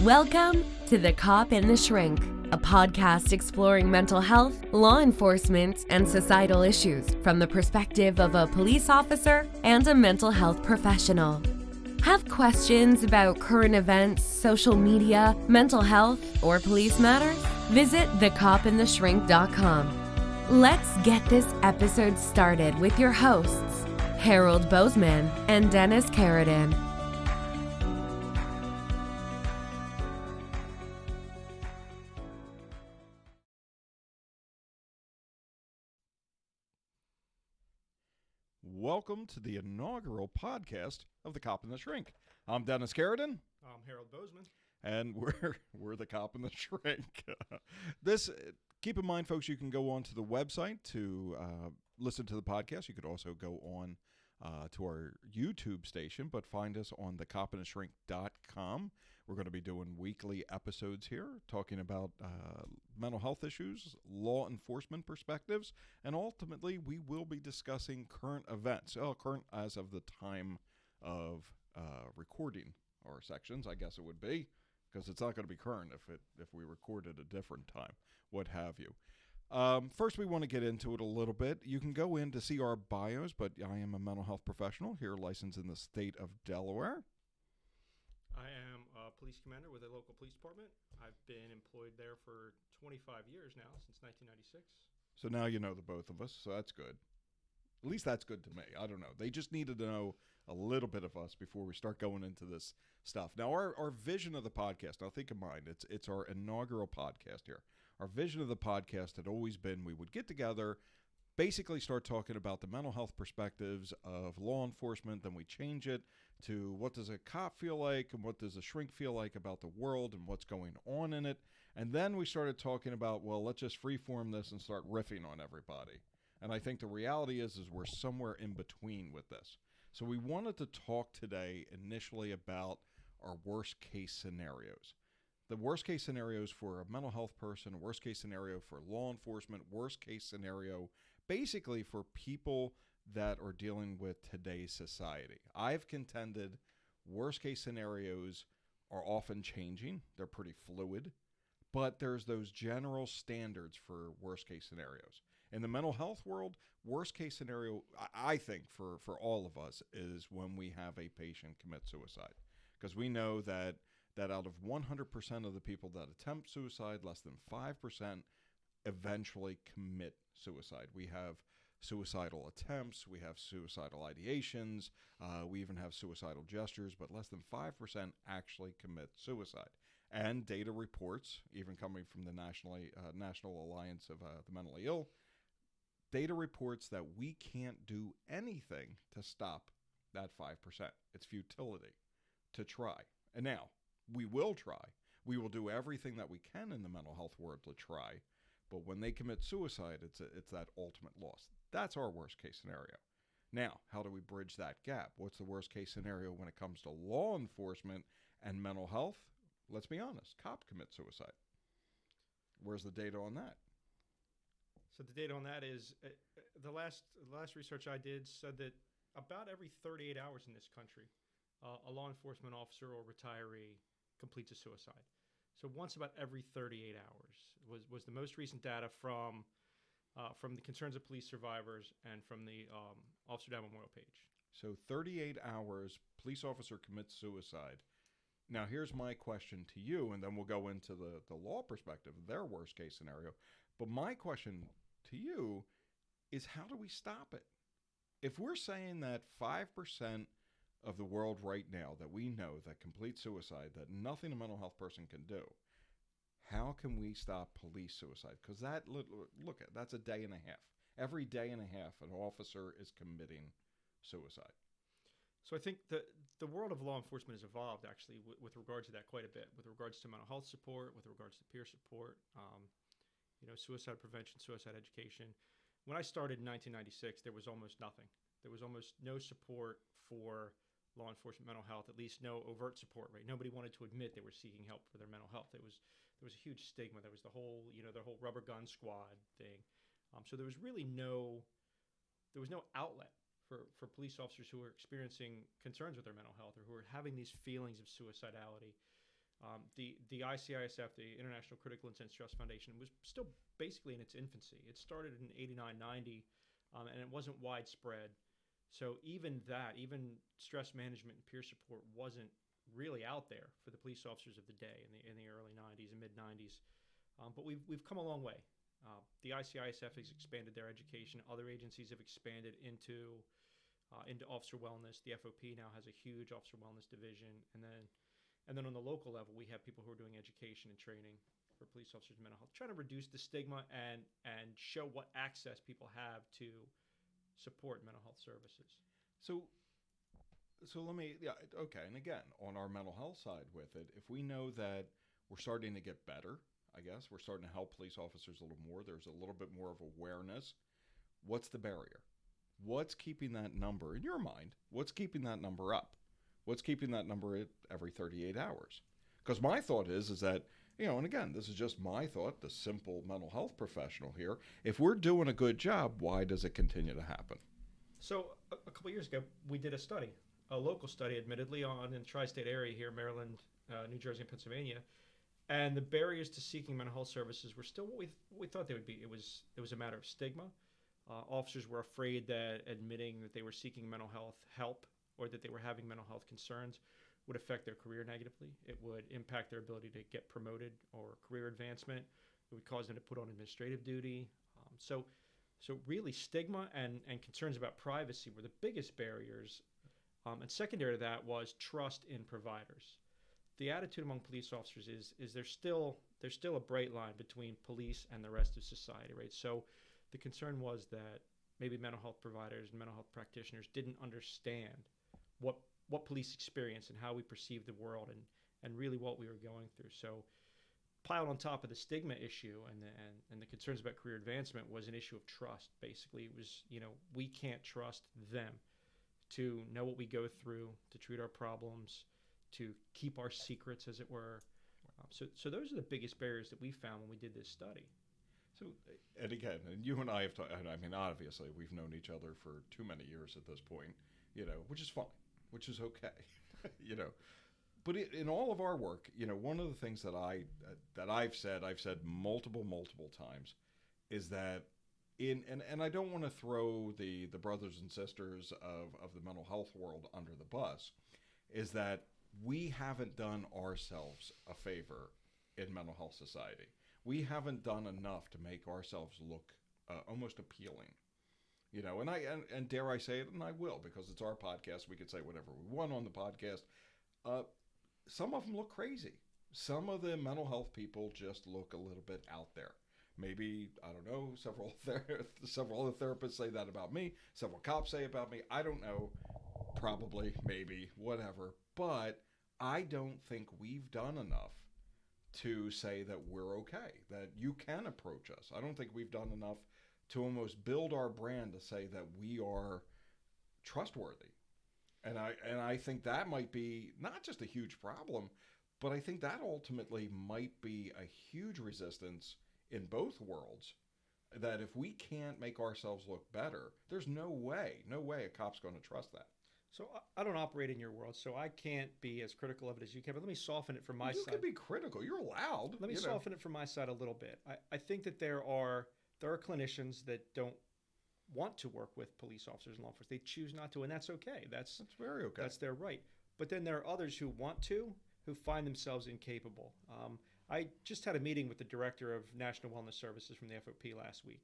Welcome to The Cop and the Shrink, a podcast exploring mental health, law enforcement, and societal issues from the perspective of a police officer and a mental health professional. Have questions about current events, social media, mental health, or police matters? Visit thecopandtheshrink.com. Let's get this episode started with your hosts, Harold Bozeman and Dennis Carradine. Welcome to the inaugural podcast of The Cop and the Shrink. I'm Dennis Carradine. I'm Harold Bozeman. And we're The Cop and the Shrink. Keep in mind, folks, you can go on to the website to listen to the podcast. You could also go on to our YouTube station, but find us on thecopandtheshrink.com. We're going to be doing weekly episodes here, talking about mental health issues, law enforcement perspectives, and ultimately we will be discussing current events. Current as of the time of recording our sections, I guess it would be, because it's not going to be current if we record at a different time, what have you. First, we want to get into it a little bit. You can go in to see our bios, but I am a mental health professional here, licensed in the state of Delaware. I am a police commander with a local police department. I've been employed there for 25 years now, since 1996. So now you know the both of us, so that's good. At least that's good to me. I don't know. They just needed to know a little bit of us before we start going into this stuff. Now, our vision of the podcast, now think in mind, it's our inaugural podcast here. Our vision of the podcast had always been we would get together, basically start talking about the mental health perspectives of law enforcement, then we change it to what does a cop feel like and what does a shrink feel like about the world and what's going on in it. And then we started talking about, well, let's just freeform this and start riffing on everybody. And I think the reality is we're somewhere in between with this. So we wanted to talk today initially about our worst case scenarios. The worst case scenarios for a mental health person, worst case scenario for law enforcement, worst case scenario basically for people that are dealing with today's society. I've contended worst case scenarios are often changing. They're pretty fluid, but there's those general standards for worst case scenarios. In the mental health world, worst case scenario, I think for all of us, is when we have a patient commit suicide. Because we know that out of 100% of the people that attempt suicide, less than 5% eventually commit suicide. We have suicidal attempts, we have suicidal ideations, we even have suicidal gestures, but less than 5% actually commit suicide. And data reports, even coming from the National Alliance of the Mentally Ill, data reports that we can't do anything to stop that 5%. It's futility to try. And now, we will try. We will do everything that we can in the mental health world to try. But when they commit suicide, it's that ultimate loss. That's our worst case scenario. Now, how do we bridge that gap? What's the worst case scenario when it comes to law enforcement and mental health? Let's be honest. Cop commit suicide. Where's the data on that? So the data on that is the last research I did said that about every 38 hours in this country, a law enforcement officer or retiree completes a suicide. So once about every 38 hours was the most recent data from the Concerns of Police Survivors and from the Officer Down Memorial page. So 38 hours, police officer commits suicide. Now, here's my question to you, and then we'll go into the law perspective, their worst case scenario. But my question to you is, how do we stop it? If we're saying that 5% of the world right now that we know that complete suicide, that nothing a mental health person can do, how can we stop police suicide? Because that's a day and a half. Every day and a half, an officer is committing suicide. So I think the world of law enforcement has evolved actually with regards to that quite a bit, with regards to mental health support, with regards to peer support, suicide prevention, suicide education. When I started in 1996, there was almost nothing. There was almost no support for law enforcement mental health, at least no overt support, right? Nobody wanted to admit they were seeking help for their mental health. There was a huge stigma. There was the whole rubber gun squad thing. So there was really no outlet for police officers who were experiencing concerns with their mental health or who were having these feelings of suicidality. The ICISF, the International Critical Incident Stress Foundation, was still basically in its infancy. It started in 89, 90, and it wasn't widespread. So even stress management and peer support wasn't really out there for the police officers of the day in the early 90s and mid 90s. But we've come a long way. The ICISF has expanded their education. Other agencies have expanded into officer wellness. The FOP now has a huge officer wellness division, and then on the local level, we have people who are doing education and training for police officers' mental health, trying to reduce the stigma and show what access people have to support mental health services. So let me, okay. And again, on our mental health side with it, if we know that we're starting to get better, I guess we're starting to help police officers a little more, there's a little bit more of awareness. What's the barrier? What's keeping that number, in your mind, what's keeping that number up? What's keeping that number at every 38 hours? Because my thought is that, and again, this is just my thought, the simple mental health professional here. If we're doing a good job, why does it continue to happen? So a couple of years ago, we did a local study, admittedly, in the tri-state area here, Maryland, New Jersey, and Pennsylvania. And the barriers to seeking mental health services were still what we thought they would be. It was a matter of stigma. Officers were afraid that admitting that they were seeking mental health help or that they were having mental health concerns would affect their career negatively. It would impact their ability to get promoted or career advancement. It would cause them to put on administrative duty. So really, stigma and concerns about privacy were the biggest barriers. And secondary to that was trust in providers. The attitude among police officers is there's still a bright line between police and the rest of society, right? So the concern was that maybe mental health providers and mental health practitioners didn't understand what police experience and how we perceive the world and really what we were going through. So piled on top of the stigma issue and the concerns about career advancement was an issue of trust. Basically, it was, we can't trust them to know what we go through, to treat our problems, to keep our secrets, as it were. So those are the biggest barriers that we found when we did this study. So, and again, and you and I have talked, I mean, obviously, we've known each other for too many years at this point, which is fine, which is okay, But in all of our work, one of the things that I've said multiple times, is that and I don't want to throw the brothers and sisters of the mental health world under the bus, is that we haven't done ourselves a favor in mental health society. We haven't done enough to make ourselves look almost appealing, and dare I say it, and I will, because it's our podcast. We could say whatever we want on the podcast. Some of them look crazy. Some of the mental health people just look a little bit out there. Maybe, I don't know, several other therapists say that about me. Several cops say about me. I don't know. Probably, maybe, whatever. But I don't think we've done enough to say that we're okay, that you can approach us. I don't think we've done enough to almost build our brand to say that we are trustworthy. And I think that might be not just a huge problem, but I think that ultimately might be a huge resistance in both worlds, that if we can't make ourselves look better, there's no way a cop's going to trust that. So I don't operate in your world, so I can't be as critical of it as you can, but let me soften it from my side. You can be critical. You're allowed. Let me soften it from my side a little bit. I think that there are clinicians that don't want to work with police officers and law enforcement. They choose not to, and that's okay. That's very okay. That's their right. But then there are others who want to, who find themselves incapable. I just had a meeting with the director of National Wellness Services from the FOP last week,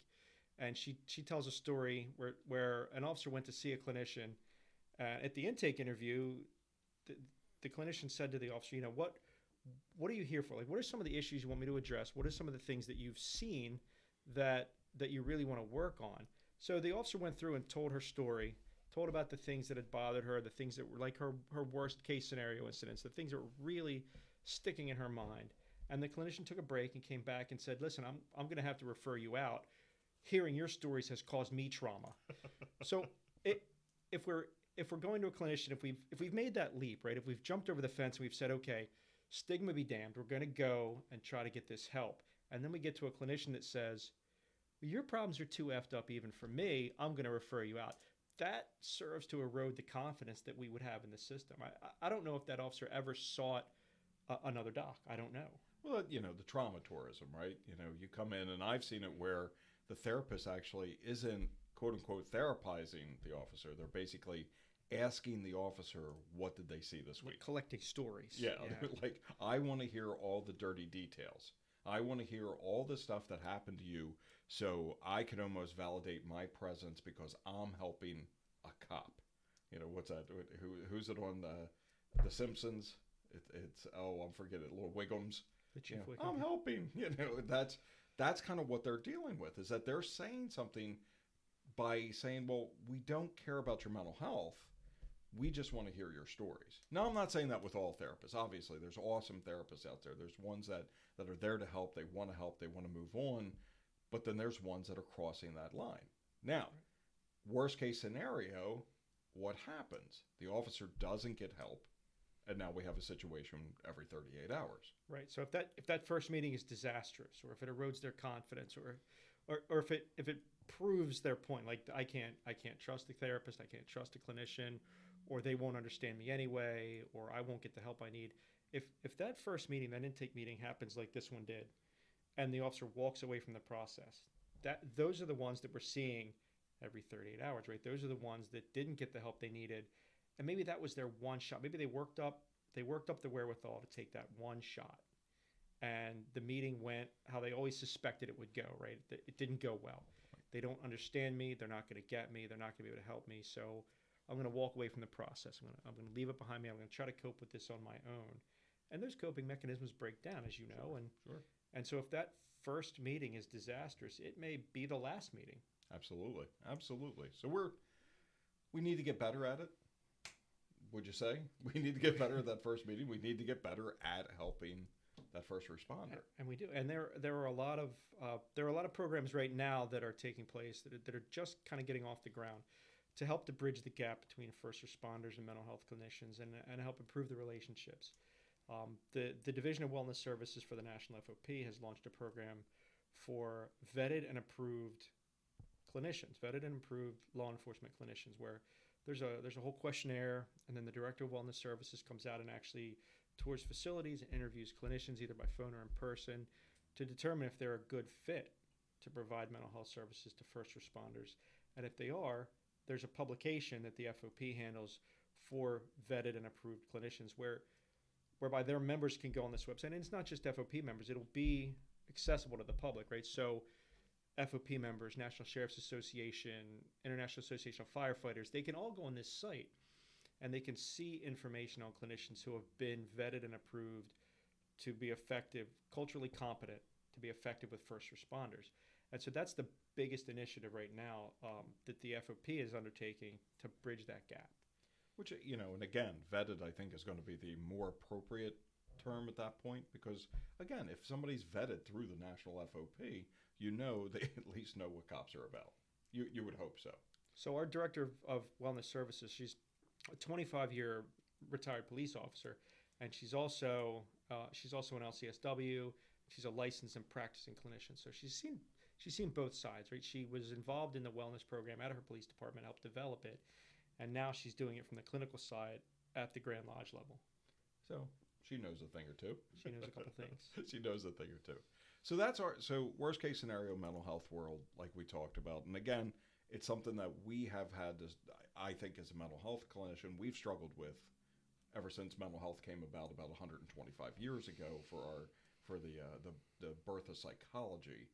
and she tells a story where an officer went to see a clinician. At the intake interview, the clinician said to the officer, what are you here for? Like, what are some of the issues you want me to address? What are some of the things that you've seen that you really want to work on? So the officer went through and told her story, told about the things that had bothered her, the things that were like her worst case scenario incidents, the things that were really sticking in her mind. And the clinician took a break and came back and said, listen, I'm going to have to refer you out. Hearing your stories has caused me trauma. So if we're going to a clinician, if we've made that leap, right? If we've jumped over the fence and we've said, okay, stigma be damned, we're going to go and try to get this help. And then we get to a clinician that says, your problems are too effed up even for me, I'm going to refer you out. That serves to erode the confidence that we would have in the system. I don't know if that officer ever sought another doc. I don't know. Well, the trauma tourism, right? You come in, and I've seen it where the therapist actually isn't quote unquote therapizing the officer. They're basically asking the officer, what did they see this week? Collecting stories. Yeah. Like, I want to hear all the dirty details. I want to hear all the stuff that happened to you, so I can almost validate my presence because I'm helping a cop. What's that? Who's it on the Simpsons? It's I'm forgetting it. Little Wiggums. The Chief Wiggum. I'm helping. That's kind of what they're dealing with, is that they're saying something by saying, well, we don't care about your mental health. We just want to hear your stories. Now, I'm not saying that with all therapists. Obviously, there's awesome therapists out there. There's ones that are there to help. They want to move on. But then there's ones that are crossing that line. Now, worst case scenario, what happens? The officer doesn't get help. And now we have a situation every 38 hours. Right. So if that first meeting is disastrous, or if it erodes their confidence, or if it proves their point, like I can't trust the therapist, I can't trust the clinician, or they won't understand me anyway, or I won't get the help I need. If that first meeting, that intake meeting, happens like this one did, and the officer walks away from the process, those are the ones that we're seeing every 38 hours, right? Those are the ones that didn't get the help they needed. And maybe that was their one shot. Maybe they worked up the wherewithal to take that one shot. And the meeting went how they always suspected it would go, right? It didn't go well. They don't understand me. They're not going to get me. They're not going to be able to help me. So I'm going to walk away from the process. I'm going to leave it behind me. I'm going to try to cope with this on my own. And those coping mechanisms break down, as you know. And so if that first meeting is disastrous, it may be the last meeting. Absolutely. So we need to get better at it. Would you say we need to get better at that first meeting? We need to get better at helping that first responder. And we do. And there are a lot of programs right now that are taking place that are just kind of getting off the ground to help to bridge the gap between first responders and mental health clinicians and help improve the relationships. The Division of Wellness Services for the National FOP has launched a program for vetted and approved clinicians, vetted and approved law enforcement clinicians, where there's a whole questionnaire, and then the Director of Wellness Services comes out and actually tours facilities and interviews clinicians either by phone or in person to determine if they're a good fit to provide mental health services to first responders. And if they are, there's a publication that the FOP handles for vetted and approved clinicians whereby their members can go on this website. And it's not just FOP members, it'll be accessible to the public, right? So FOP members, National Sheriff's Association, International Association of Firefighters, they can all go on this site and they can see information on clinicians who have been vetted and approved to be effective, culturally competent, to be effective with first responders. And so that's the biggest initiative right now that the FOP is undertaking to bridge that gap. Which, and again, vetted, I think, is going to be the more appropriate term at that point, because, again, if somebody's vetted through the National FOP, they at least know what cops are about. You would hope so. So our Director of Wellness Services, she's a 25-year retired police officer, and she's also an LCSW. She's a licensed and practicing clinician. So she's seen both sides, right? She was involved in the wellness program at her police department, helped develop it, and now she's doing it from the clinical side at the Grand Lodge level. So she knows a thing or two. She knows a couple things. She knows a thing or two. So so worst case scenario mental health world, like we talked about. And again, it's something that we have had to, I think, as a mental health clinician, we've struggled with ever since mental health came about 125 years ago for the birth of psychology.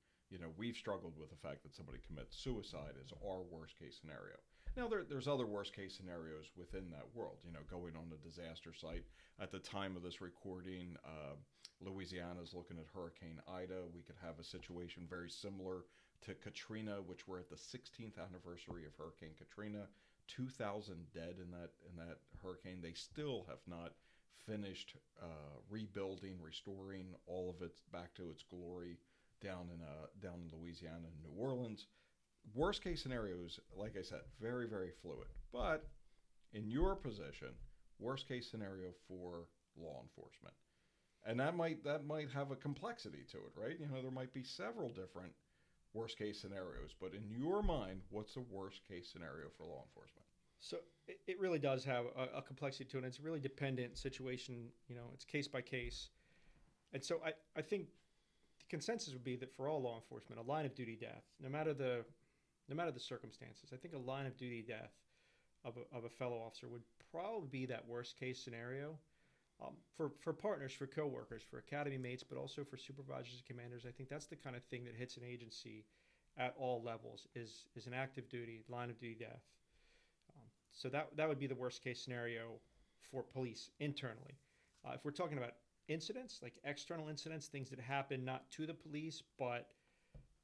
We've struggled with the fact that somebody commits suicide as our worst case scenario. Now, there's other worst case scenarios within that world, going on a disaster site. At the time of this recording, Louisiana's looking at Hurricane Ida. We could have a situation very similar to Katrina, which we're at the 16th anniversary of Hurricane Katrina. 2,000 dead in that hurricane. They still have not finished rebuilding, restoring all of it back to its glory down in Louisiana and New Orleans. Worst case scenarios, like I said, very, very fluid. But in your position, worst case scenario for law enforcement. And that might have a complexity to it, right? There might be several different worst case scenarios, but in your mind, what's the worst case scenario for law enforcement? So it really does have a complexity to it. And it's a really dependent situation. It's case by case. And so I think the consensus would be that for all law enforcement, a line of duty death, no matter the circumstances, I think a line of duty death of a fellow officer would probably be that worst case scenario. For partners, for coworkers, for academy mates, but also for supervisors and commanders, I think that's the kind of thing that hits an agency at all levels is an active duty, line of duty death. So that would be the worst case scenario for police internally. If we're talking about incidents, like external incidents, things that happen not to the police, but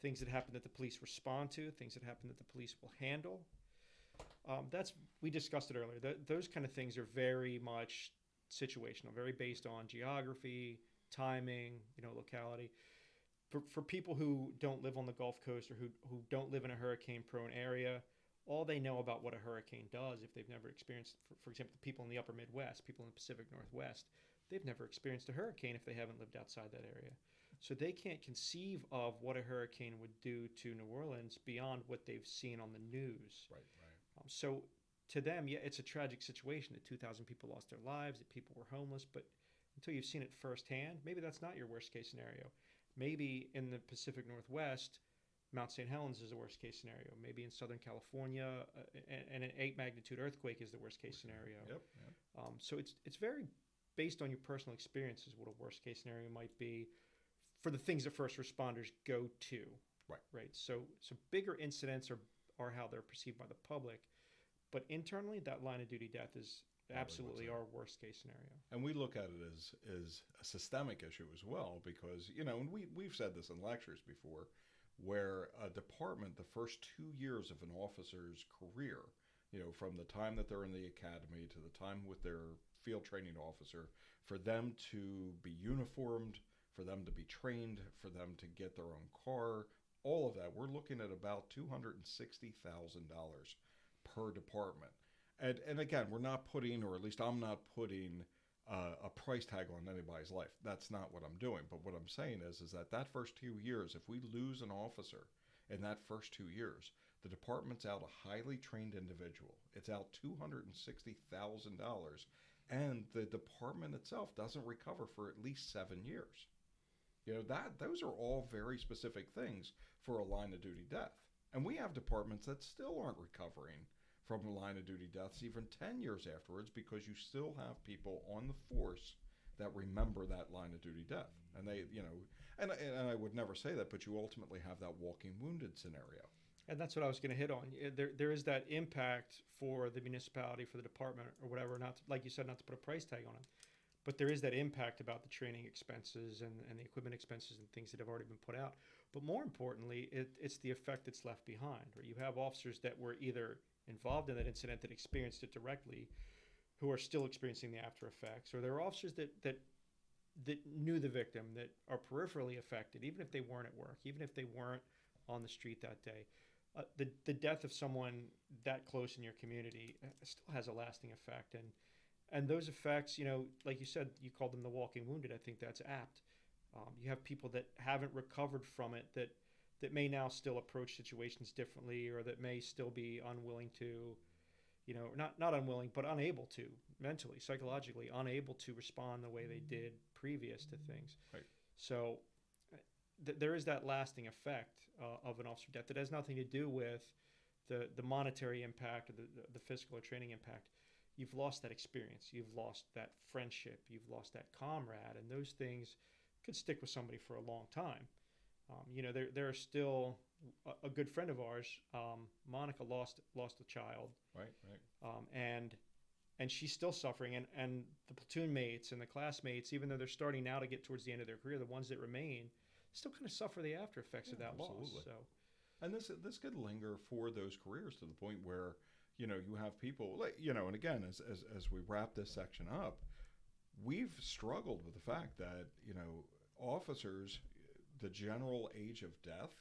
things that happen that the police respond to, things that happen that the police will handle. We discussed it earlier. Those kind of things are very much situational, very based on geography, timing, locality. For people who don't live on the Gulf Coast or who don't live in a hurricane-prone area, all they know about what a hurricane does, if they've never experienced, for example, the people in the upper Midwest, people in the Pacific Northwest, they've never experienced a hurricane if they haven't lived outside that area. So they can't conceive of what a hurricane would do to New Orleans beyond what they've seen on the news. Right. So to them, yeah, it's a tragic situation that 2,000 people lost their lives, that people were homeless, but until you've seen it firsthand, maybe that's not your worst case scenario. Maybe in the Pacific Northwest, Mount St. Helens is the worst case scenario. Maybe in Southern California, an 8 magnitude earthquake is the worst case scenario. Yep. So it's very based on your personal experiences what a worst case scenario might be for the things that first responders go to. Right. So bigger incidents are how they're perceived by the public, but internally, that line of duty death is absolutely our worst case scenario. And we look at it as a systemic issue as well, because and we've said this in lectures before, where a department, the first 2 years of an officer's career, from the time that they're in the academy to the time with their field training officer, for them to be uniformed, for them to be trained, for them to get their own car, all of that, we're looking at about $260,000 per department. And again, we're not putting, or at least I'm not putting a price tag on anybody's life. That's not what I'm doing. But what I'm saying is that first 2 years, if we lose an officer in that first 2 years, the department's out a highly trained individual. It's out $260,000, and the department itself doesn't recover for at least 7 years. Those are all very specific things for a line of duty death. And we have departments that still aren't recovering from line of duty deaths even 10 years afterwards, because you still have people on the force that remember that line of duty death. And they, and I would never say that, but you ultimately have that walking wounded scenario. And that's what I was going to hit on. There is that impact for the municipality, for the department, or whatever, not to, like you said, not to put a price tag on it. But there is that impact about the training expenses and the equipment expenses and things that have already been put out. But more importantly, it's the effect that's left behind, where you have officers that were either involved in that incident, that experienced it directly, who are still experiencing the after effects, or there are officers that knew the victim, that are peripherally affected, even if they weren't at work, even if they weren't on the street that day. The death of someone that close in your community still has a lasting effect, and those effects, like you said, you called them the walking wounded. I think that's apt. You have people that haven't recovered from it, that may now still approach situations differently, or that may still be unwilling to, not unwilling, but unable to, mentally, psychologically, unable to respond the way they did previous to things. Right. So there is that lasting effect of an officer death that has nothing to do with the monetary impact or the physical or training impact. You've lost that experience. You've lost that friendship. You've lost that comrade, and those things could stick with somebody for a long time. There are still a good friend of ours. Monica lost a child. Right. And she's still suffering. And the platoon mates and the classmates, even though they're starting now to get towards the end of their career, the ones that remain still kind of suffer the after effects of that absolutely. loss. So, and this could linger for those careers to the point where you have people like and again, as we wrap this section up, we've struggled with the fact that officers, the general age of death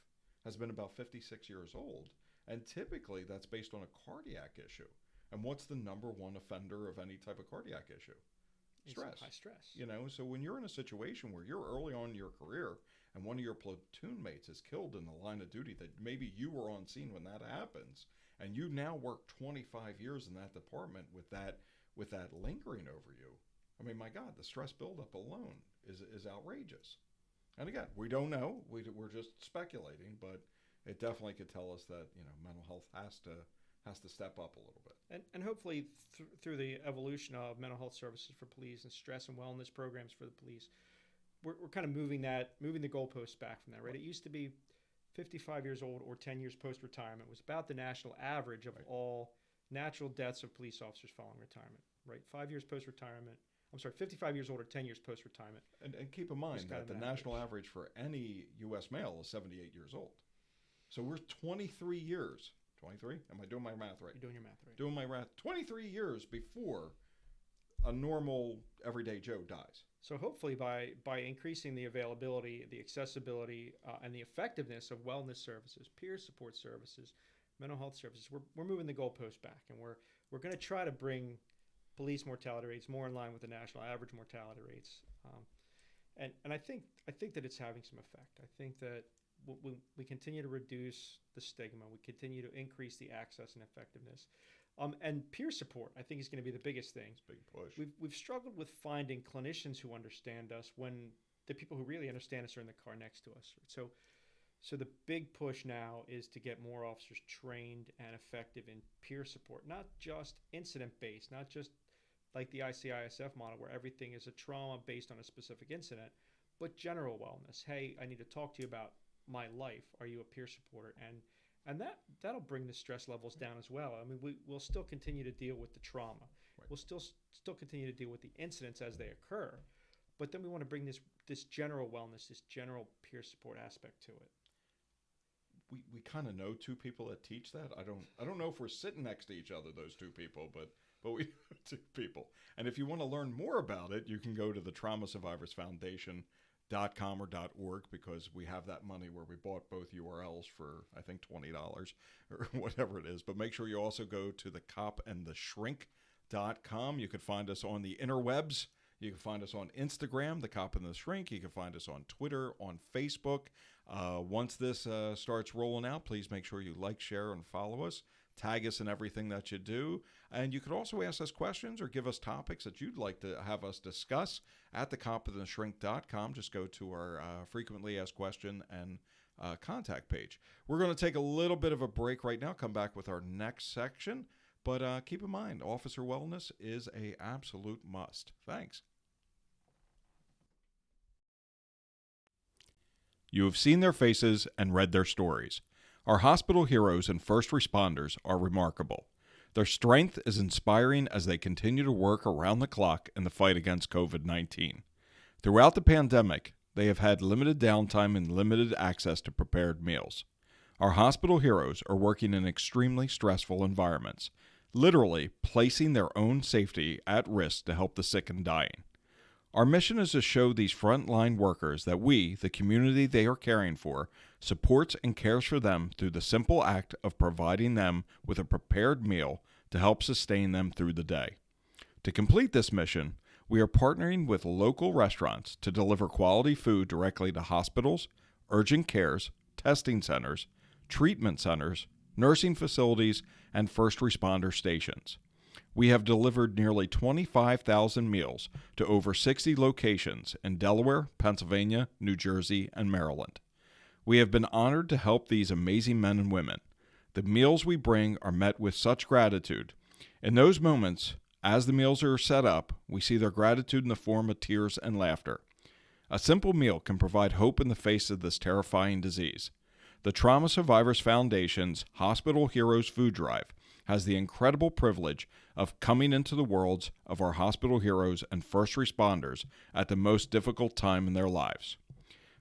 has been about 56 years old, and typically that's based on a cardiac issue. And what's the number one offender of any type of cardiac issue? Stress. High stress. So when you're in a situation where you're early on in your career, and one of your platoon mates is killed in the line of duty, that maybe you were on scene when that happens, and you now work 25 years in that department with that lingering over you. I mean, my God, the stress buildup alone is outrageous. And again, we don't know. We're just speculating, but it definitely could tell us that, you know, mental health has to step up a little bit. And hopefully through the evolution of mental health services for police and stress and wellness programs for the police, we're kind of moving the goalposts back from that, right? It used to be 55 years old or 10 years post-retirement was about the national average of all natural deaths of police officers following retirement, right? 5 years post-retirement. I'm sorry, 55 years old or 10 years post-retirement. And keep in mind that the national average for any U.S. male is 78 years old. So we're 23 years. 23? Am I doing my math right? You're doing your math right. Doing my math. 23 years before a normal everyday Joe dies. So hopefully by increasing the availability, the accessibility, and the effectiveness of wellness services, peer support services, mental health services, we're moving the goalpost back, and we're going to try to bring police mortality rates more in line with the national average mortality rates. And I think that it's having some effect. I think that we continue to reduce the stigma. We continue to increase the access and effectiveness. And peer support, I think, is going to be the biggest thing. It's a big push. We've struggled with finding clinicians who understand us when the people who really understand us are in the car next to us. So the big push now is to get more officers trained and effective in peer support, not just incident-based, not just like the ICISF model where everything is a trauma based on a specific incident, but general wellness. Hey, I need to talk to you about my life. Are you a peer supporter? And that'll bring the stress levels down as well. I mean, we'll still continue to deal with the trauma. Right. We'll still continue to deal with the incidents as they occur, but then we want to bring this general wellness, this general peer support aspect to it. We kind of know two people that teach that. I don't know if we're sitting next to each other, those two people, but we know two people. And if you want to learn more about it, you can go to the Trauma Survivors Foundation.com or .org, because we have that money where we bought both URLs for, I think, $20 or whatever it is. But make sure you also go to the copandtheshrink.com. You can find us on the interwebs. You can find us on Instagram, The Cop and the Shrink. You can find us on Twitter, on Facebook. Once this starts rolling out, please make sure you like, share, and follow us. Tag us in everything that you do. And you could also ask us questions or give us topics that you'd like to have us discuss at thecopandtheshrink.com. Just go to our frequently asked question and contact page. We're going to take a little bit of a break right now, come back with our next section. But keep in mind, officer wellness is an absolute must. Thanks. You have seen their faces and read their stories. Our hospital heroes and first responders are remarkable. Their strength is inspiring as they continue to work around the clock in the fight against COVID-19. Throughout the pandemic, they have had limited downtime and limited access to prepared meals. Our hospital heroes are working in extremely stressful environments, literally placing their own safety at risk to help the sick and dying. Our mission is to show these frontline workers that we, the community they are caring for, supports and cares for them through the simple act of providing them with a prepared meal to help sustain them through the day. To complete this mission, we are partnering with local restaurants to deliver quality food directly to hospitals, urgent cares, testing centers, treatment centers, nursing facilities, and first responder stations. We have delivered nearly 25,000 meals to over 60 locations in Delaware, Pennsylvania, New Jersey, and Maryland. We have been honored to help these amazing men and women. The meals we bring are met with such gratitude. In those moments, as the meals are set up, we see their gratitude in the form of tears and laughter. A simple meal can provide hope in the face of this terrifying disease. The Trauma Survivors Foundation's Hospital Heroes Food Drive has the incredible privilege of coming into the worlds of our hospital heroes and first responders at the most difficult time in their lives.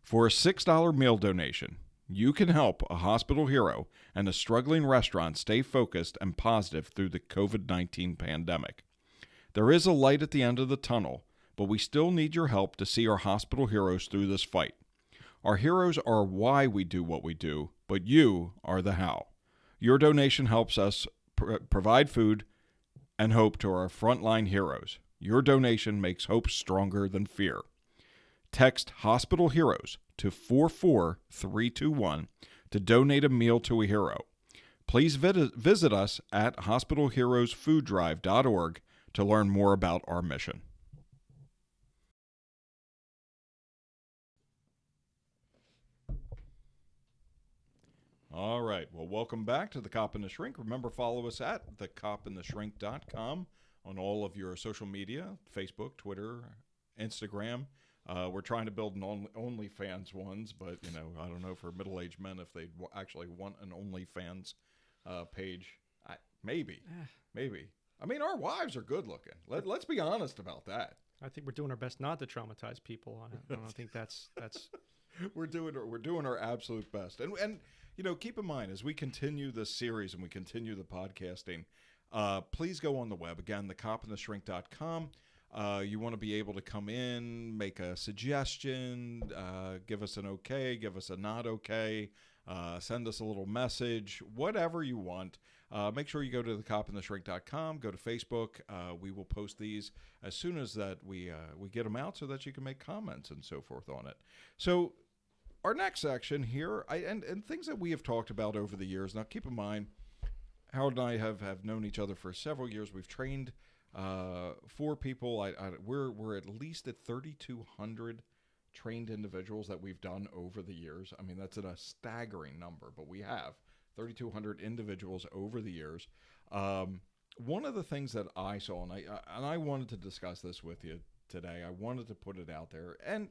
For a $6 meal donation, you can help a hospital hero and a struggling restaurant stay focused and positive through the COVID-19 pandemic. There is a light at the end of the tunnel, but we still need your help to see our hospital heroes through this fight. Our heroes are why we do what we do, but you are the how. Your donation helps us provide food and hope to our frontline heroes. Your donation makes hope stronger than fear. Text Hospital Heroes to 44321 to donate a meal to a hero. Please visit us at hospitalheroesfooddrive.org to learn more about our mission. All right. Well, welcome back to The Cop and the Shrink. Remember, follow us at thecopandtheshrink.com on all of your social media, Facebook, Twitter, Instagram. We're trying to build an OnlyFans ones, but, I don't know for middle-aged men if they actually want an OnlyFans page. Maybe. I mean, our wives are good looking. Let's be honest about that. I think we're doing our best not to traumatize people on it. I don't think that's we're doing our absolute best. And keep in mind, as we continue this series and we continue the podcasting, please go on the web. Again, thecopandtheshrink.com. You want to be able to come in, make a suggestion, give us an okay, give us a not okay, send us a little message, whatever you want. Make sure you go to thecopandtheshrink.com, go to Facebook. We will post these as soon as that we get them out so that you can make comments and so forth on it. So our next section here, and things that we have talked about over the years. Now, keep in mind, Howard and I have known each other for several years. We've trained 4 people. We're at least at 3,200 trained individuals that we've done over the years. I mean, that's a staggering number, but we have 3,200 individuals over the years. One of the things that I saw, and I wanted to discuss this with you today. I wanted to put it out there and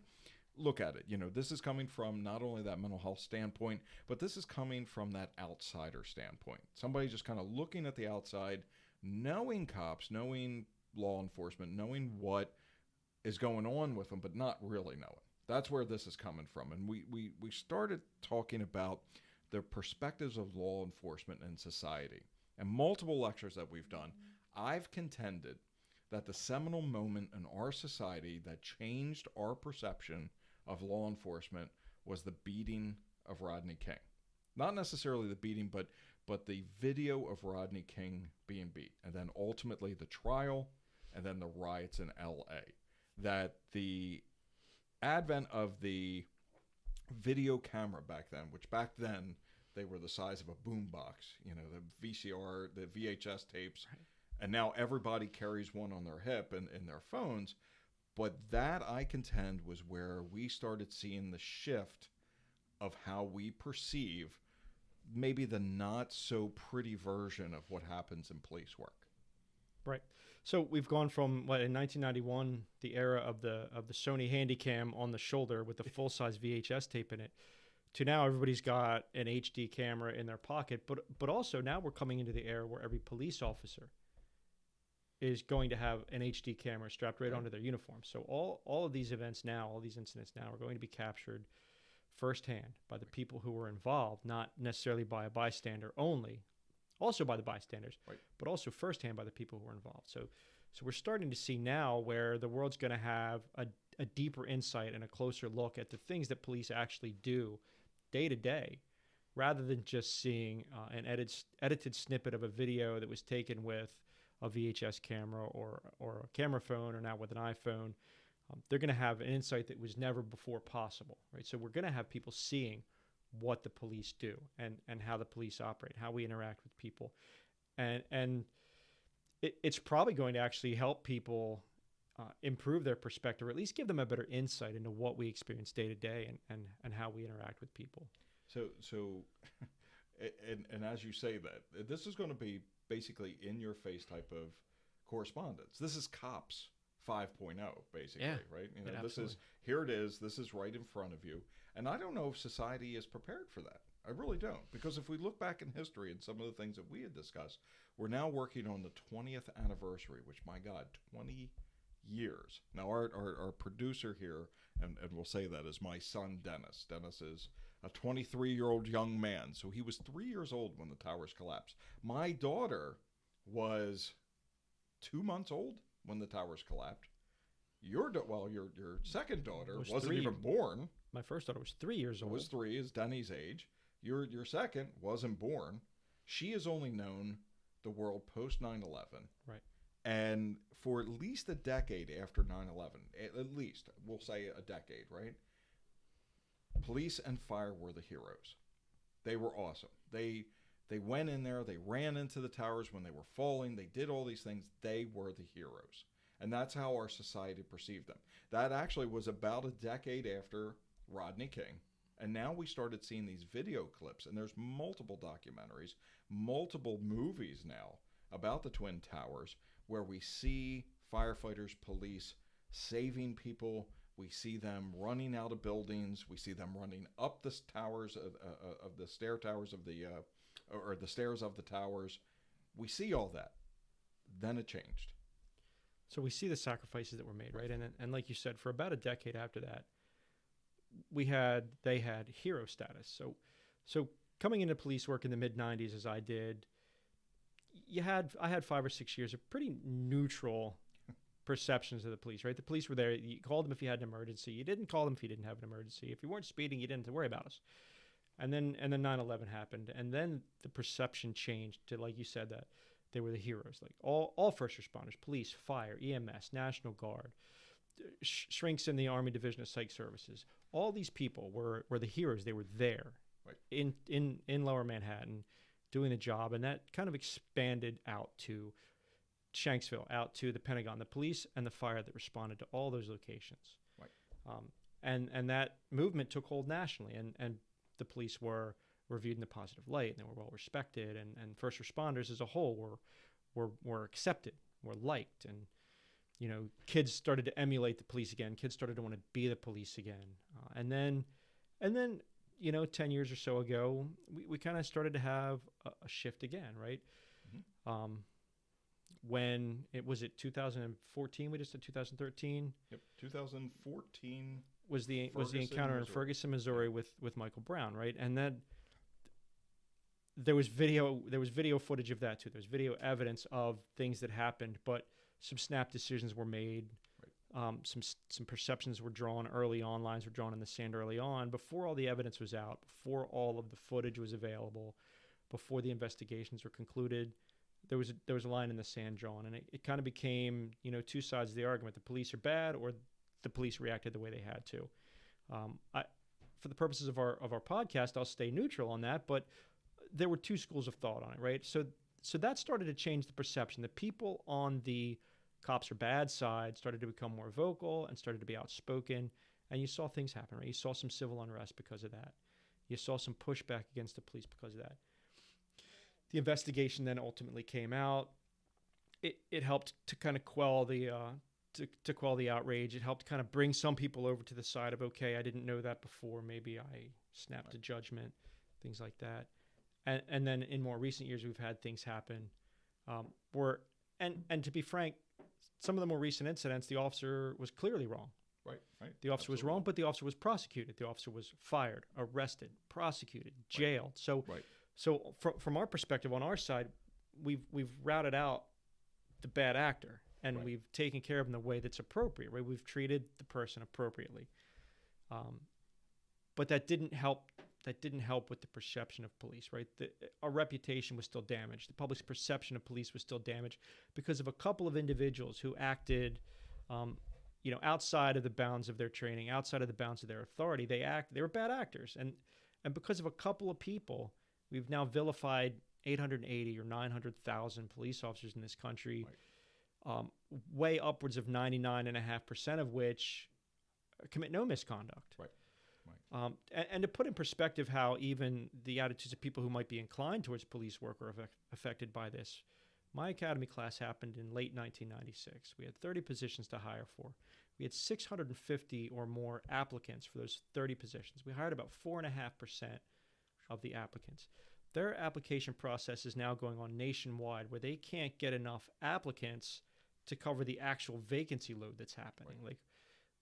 look at it. This is coming from not only that mental health standpoint, but this is coming from that outsider standpoint. Somebody just kind of looking at the outside, knowing cops, knowing law enforcement, knowing what is going on with them, but not really knowing. That's where this is coming from. And we started talking about the perspectives of law enforcement in society. And multiple lectures that we've done, I've contended that the seminal moment in our society that changed our perception of law enforcement was the beating of Rodney King. Not necessarily the beating, but the video of Rodney King being beat, and then ultimately the trial, and then the riots in L.A. That the advent of the video camera back then, which back then they were the size of a boombox, the VCR, the VHS tapes, right. And now everybody carries one on their hip and in their phones. But that, I contend, was where we started seeing the shift of how we perceive maybe the not so pretty version of what happens in police work. Right. So we've gone from in 1991, the era of the Sony Handycam on the shoulder with the full-size VHS tape in it, to now everybody's got an HD camera in their pocket. But also now we're coming into the era where every police officer is going to have an HD camera strapped right onto their uniform. So all of these events now, all these incidents now are going to be captured firsthand by the people who were involved, not necessarily by a bystander only, also by the bystanders, right, but also firsthand by the people who were involved. So we're starting to see now where the world's going to have a deeper insight and a closer look at the things that police actually do day to day, rather than just seeing an edited snippet of a video that was taken with a VHS camera or a camera phone, or now with an iPhone. They're going to have an insight that was never before possible, right? So we're going to have people seeing what the police do and how the police operate, how we interact with people. And it's probably going to actually help people improve their perspective, or at least give them a better insight into what we experience day to day and how we interact with people. So and as you say that, this is going to be basically in-your-face type of correspondence. This is Cops 5.0, basically, right? Yeah, this is, here it is, this is right in front of you. And I don't know if society is prepared for that. I really don't. Because if we look back in history and some of the things that we had discussed, we're now working on the 20th anniversary, which, my God, 20 years. Now, our producer here, and we'll say that, is my son, Dennis. Dennis is a 23-year-old young man. So he was 3 years old when the towers collapsed. My daughter was 2 months old when the towers collapsed. Your second daughter wasn't even born. My first daughter was 3 years old. Was 3, is Denny's age. Your second wasn't born. She has only known the world post 9/11. Right. And for at least a decade after 9/11, at least, we'll say a decade, right? police and fire were the heroes. They were awesome. They went in there, they ran into the towers when they were falling, they did all these things. They were the heroes. And that's how our society perceived them. That actually was about a decade after Rodney King. And now we started seeing these video clips, and there's multiple documentaries, multiple movies now about the Twin Towers, where we see firefighters, police saving people. We see them running out of buildings. We see them running up the towers of the stair towers of the or the stairs of the towers. We see all that. Then it changed. So we see the sacrifices that were made, right? And like you said, for about a decade after that, they had hero status. So coming into police work in the mid '90s, as I did, I had 5 or 6 years of pretty neutral perceptions of the police, right? The police were there. You called them if you had an emergency. You didn't call them if you didn't have an emergency. If you weren't speeding, you didn't have to worry about us. And then 9/11 happened, and then the perception changed to, like you said, that they were the heroes. Like all first responders, police, fire, EMS, National Guard, shrinks in the Army Division of Psych Services. All these people were the heroes. They were there, right, in Lower Manhattan, doing the job, and that kind of expanded out to Shanksville, out to the Pentagon, the police and the fire that responded to all those locations. Right. And that movement took hold nationally, and the police were viewed in a positive light, and they were well respected, and first responders as a whole were accepted, were liked, and kids started to emulate the police again. Kids started to want to be the police again, and then 10 years or so ago, we kind of started to have a shift again, right? Mm-hmm. When it was 2014, we just did 2013. Yep, 2014 was the encounter in Ferguson, Missouri with Michael Brown, right? And then there was video footage of that too. There's video evidence of things that happened, but some snap decisions were made. Right. Some perceptions were drawn early on. Lines were drawn in the sand early on, before all the evidence was out, before all of the footage was available, before the investigations were concluded. There was a line in the sand drawn, and it kind of became two sides of the argument: the police are bad, or the police reacted the way they had to. For the purposes of our podcast, I'll stay neutral on that, but there were two schools of thought on it, right? So that started to change the perception. The people on the cops are bad side started to become more vocal and started to be outspoken, and you saw things happen, right? You saw some civil unrest because of that. You saw some pushback against the police because of that. The investigation then ultimately came out. It helped to kind of quell the outrage. It helped kind of bring some people over to the side of, okay, I didn't know that before. Maybe I snapped a judgment, things like that. And then in more recent years, we've had things happen where, and to be frank, some of the more recent incidents, the officer was clearly wrong. Right. The officer was wrong, but the officer was prosecuted. The officer was fired, arrested, prosecuted, jailed. So. Right. So from our perspective, on our side, we've routed out the bad actor, and we've taken care of him the way that's appropriate, right? We've treated the person appropriately, but that didn't help. That didn't help with the perception of police, right? Our reputation was still damaged. The public's perception of police was still damaged because of a couple of individuals who acted, outside of the bounds of their training, outside of the bounds of their authority. They were bad actors, and because of a couple of people. We've now vilified 880 or 900,000 police officers in this country, way upwards of 99.5% of which commit no misconduct. Right. And to put in perspective how even the attitudes of people who might be inclined towards police work are affected by this, my academy class happened in late 1996. We had 30 positions to hire for. We had 650 or more applicants for those 30 positions. We hired about 4.5% of the applicants. Their application process is now going on nationwide, where they can't get enough applicants to cover the actual vacancy load that's happening. Right. Like,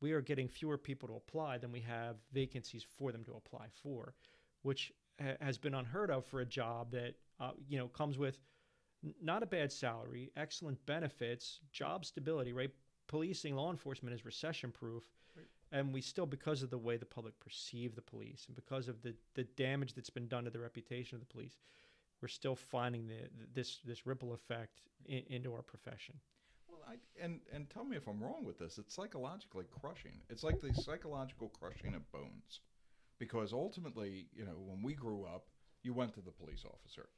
we are getting fewer people to apply than we have vacancies for them to apply for, which has been unheard of for a job that comes with not a bad salary, excellent benefits, job stability, right? Policing, law enforcement is recession proof. Right. And we still, because of the way the public perceive the police and because of the damage that's been done to the reputation of the police, we're still finding this ripple effect into our profession. Well, and tell me if I'm wrong with this. It's psychologically crushing. It's like the psychological crushing of bones, Because ultimately, when we grew up, you went to the police officer.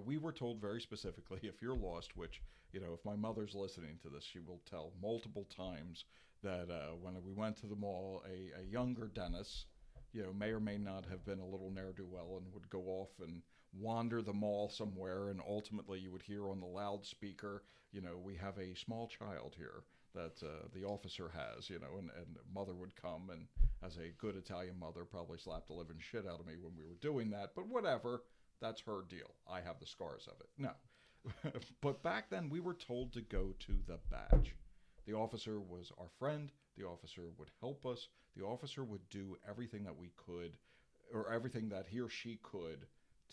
We were told very specifically, if you're lost, which, if my mother's listening to this, she will tell multiple times that when we went to the mall, a younger Dennis, may or may not have been a little ne'er-do-well and would go off and wander the mall somewhere, and ultimately you would hear on the loudspeaker, we have a small child here that the officer has, and mother would come, and as a good Italian mother, probably slapped the living shit out of me when we were doing that, but whatever, that's her deal. I have the scars of it. No. But back then, we were told to go to the badge. The officer was our friend. The officer would help us. The officer would do everything that we could, or everything that he or she could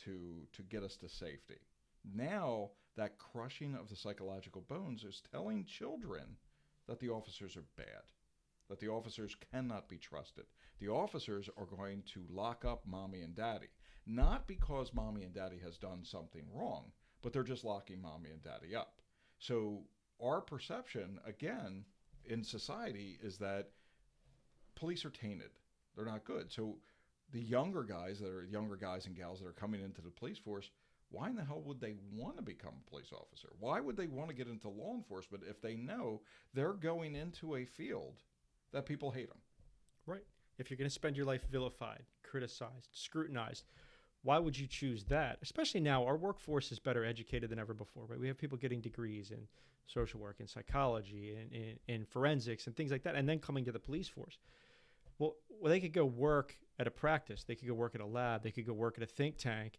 to get us to safety. Now, that crushing of the psychological bones is telling children that the officers are bad, that the officers cannot be trusted. The officers are going to lock up mommy and daddy, not because mommy and daddy has done something wrong, but they're just locking mommy and daddy up. So our perception, again, in society is that police are tainted. They're not good. So the younger guys and gals that are coming into the police force, why in the hell would they want to become a police officer? Why would they want to get into law enforcement if they know they're going into a field that people hate them? Right. If you're going to spend your life vilified, criticized, scrutinized, why would you choose that? Especially now, our workforce is better educated than ever before, right? We have people getting degrees in social work and psychology and in forensics and things like that, and then coming to the police force. Well, they could go work at a practice. They could go work at a lab. They could go work at a think tank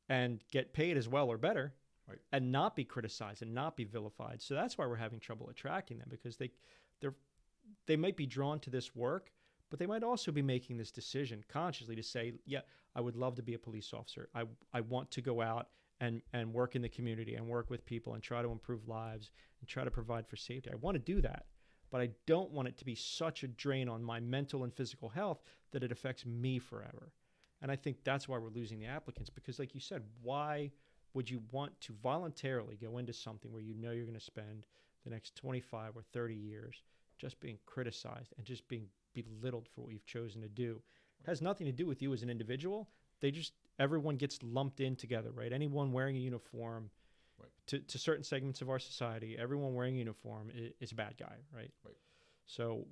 and get paid as well or better, right, and not be criticized and not be vilified. So that's why we're having trouble attracting them, because they might be drawn to this work, but they might also be making this decision consciously to say, yeah, I would love to be a police officer. I want to go out and work in the community and work with people and try to improve lives and try to provide for safety. I want to do that, but I don't want it to be such a drain on my mental and physical health that it affects me forever. And I think that's why we're losing the applicants, because like you said, why would you want to voluntarily go into something where you know you're going to spend the next 25 or 30 years just being criticized and just being belittled for what you've chosen to do? It has nothing to do with you as an individual. Everyone gets lumped in together, right? Anyone wearing a uniform, right, to certain segments of our society, everyone wearing a uniform is a bad guy, right? Right. So,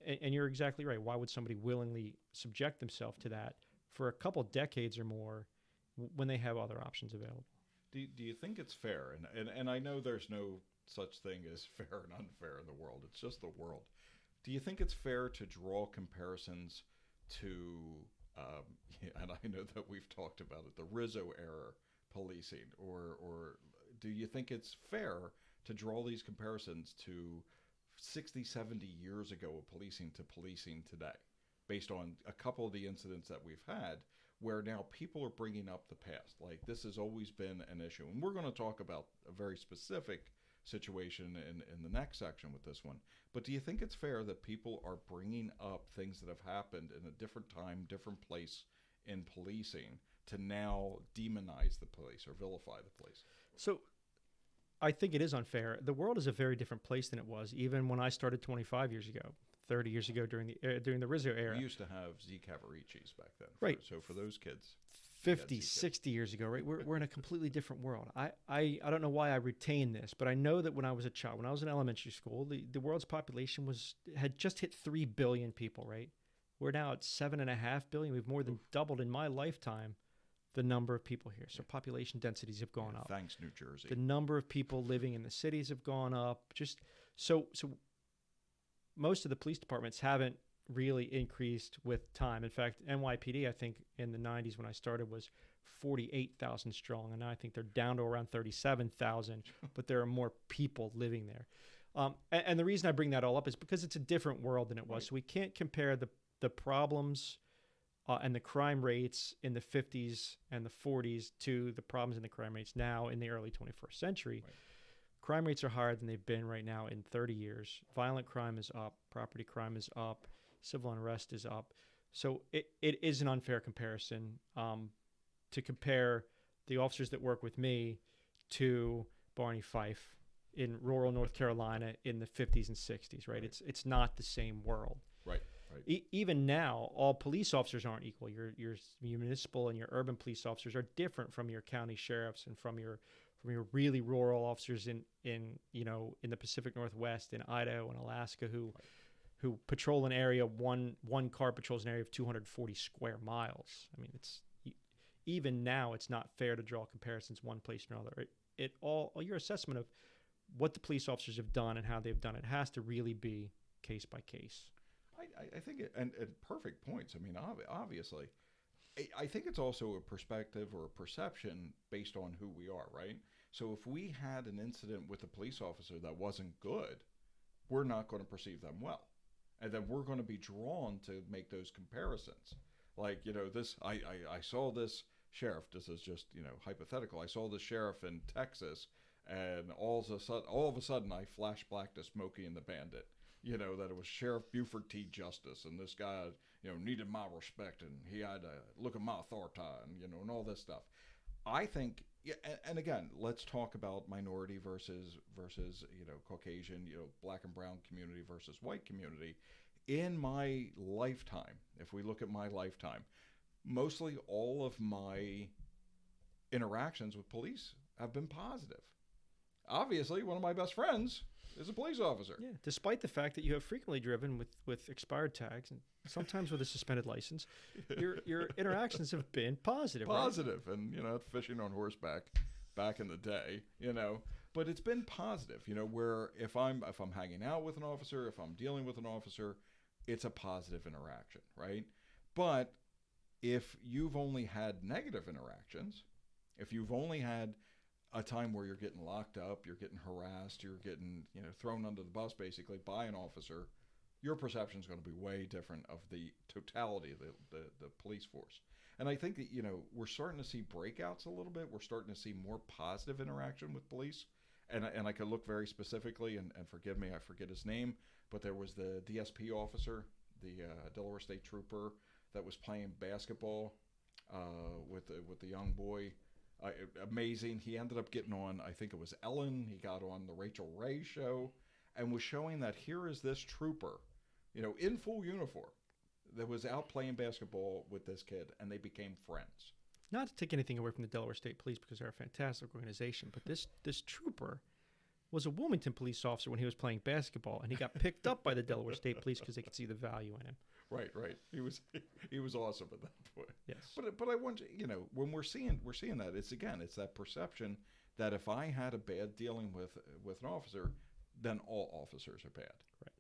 and you're exactly right. Why would somebody willingly subject themselves to that for a couple decades or more when they have other options available? Do you think it's fair? And I know there's no such thing as fair and unfair in the world. It's just the world. Do you think it's fair to draw comparisons to, and I know that we've talked about it, the Rizzo era policing, or do you think it's fair to draw these comparisons to 60, 70 years ago of policing to policing today, based on a couple of the incidents that we've had, where now people are bringing up the past? Like, this has always been an issue. And we're going to talk about a very specific situation in the next section with this one. But do you think it's fair that people are bringing up things that have happened in a different time, different place in policing to now demonize the police or vilify the police? So I think it is unfair. The world is a very different place than it was even when I started 25 years ago, 30 years ago during the Rizzo era. We used to have Z Cavaricis back then. Right. So for those kids, 50, 60 years ago, right? We're in a completely different world. I don't know why I retain this, but I know that when I was a child, when I was in elementary school, the world's population had just hit 3 billion people, right? We're now at 7.5 billion. We've more than doubled in my lifetime the number of people here. So population densities have gone up. Thanks, New Jersey. The number of people living in the cities have gone up. Just so most of the police departments haven't really increased with time. In fact, NYPD, I think in the 90s when I started, was 48,000 strong, and now I think they're down to around 37,000, but there are more people living there. And the reason I bring that all up is because it's a different world than it was. Right. So we can't compare the problems and the crime rates in the 50s and the 40s to the problems in the crime rates now in the early 21st century. Right. Crime rates are higher than they've been right now in 30 years. Violent crime is up. Property crime is up. Civil unrest is up. So it is an unfair comparison to compare the officers that work with me to Barney Fife in rural North Carolina in the 50s and 60s, right? It's not the same world. Right. Right. Even now, all police officers aren't equal. Your municipal and your urban police officers are different from your county sheriffs and from your really rural officers in the Pacific Northwest, in Idaho and Alaska, who patrol an area. One car patrols an area of 240 square miles. I mean, even now it's not fair to draw comparisons one place or another. All your assessment of what the police officers have done and how they've done it has to really be case by case. I think and perfect points. I mean, obviously, I think it's also a perspective or a perception based on who we are, right? So if we had an incident with a police officer that wasn't good, we're not going to perceive them well, and then we're going to be drawn to make those comparisons. Like, I saw this sheriff. This is just hypothetical. I saw the sheriff in Texas, and all of a sudden I flash back to Smokey and the Bandit. That it was Sheriff Buford T. Justice, and this guy, needed my respect, and he had to look at my authority, and all this stuff. I think, and again, let's talk about minority versus Caucasian, black and brown community versus white community. In my lifetime, if we look at my lifetime, mostly all of my interactions with police have been positive. Obviously, one of my best friends is a police officer. Yeah, despite the fact that you have frequently driven with expired tags and sometimes with a suspended license, your interactions have been positive. Positive, right? And fishing on horseback back in the day, but it's been positive. Where if I'm hanging out with an officer, if I'm dealing with an officer, it's a positive interaction, right? But if you've only had negative interactions, if you've only had a time where you're getting locked up, you're getting harassed, you're getting thrown under the bus basically by an officer, your perception is going to be way different of the totality of the police force. And I think that we're starting to see breakouts a little bit. We're starting to see more positive interaction with police. And I could look very specifically, and forgive me, I forget his name, but there was the DSP officer, the Delaware State Trooper, that was playing basketball with the young boy. Amazing. He ended up getting on, I think it was Ellen. He got on the Rachel Ray show and was showing that here is this trooper, in full uniform, that was out playing basketball with this kid, and they became friends. Not to take anything away from the Delaware State Police, because they're a fantastic organization, but this trooper was a Wilmington police officer when he was playing basketball, and he got picked up by the Delaware State Police because they could see the value in him. Right. He was awesome at that point. Yes. But I want when we're seeing that, it's that perception that if I had a bad dealing with an officer, then all officers are bad. Right.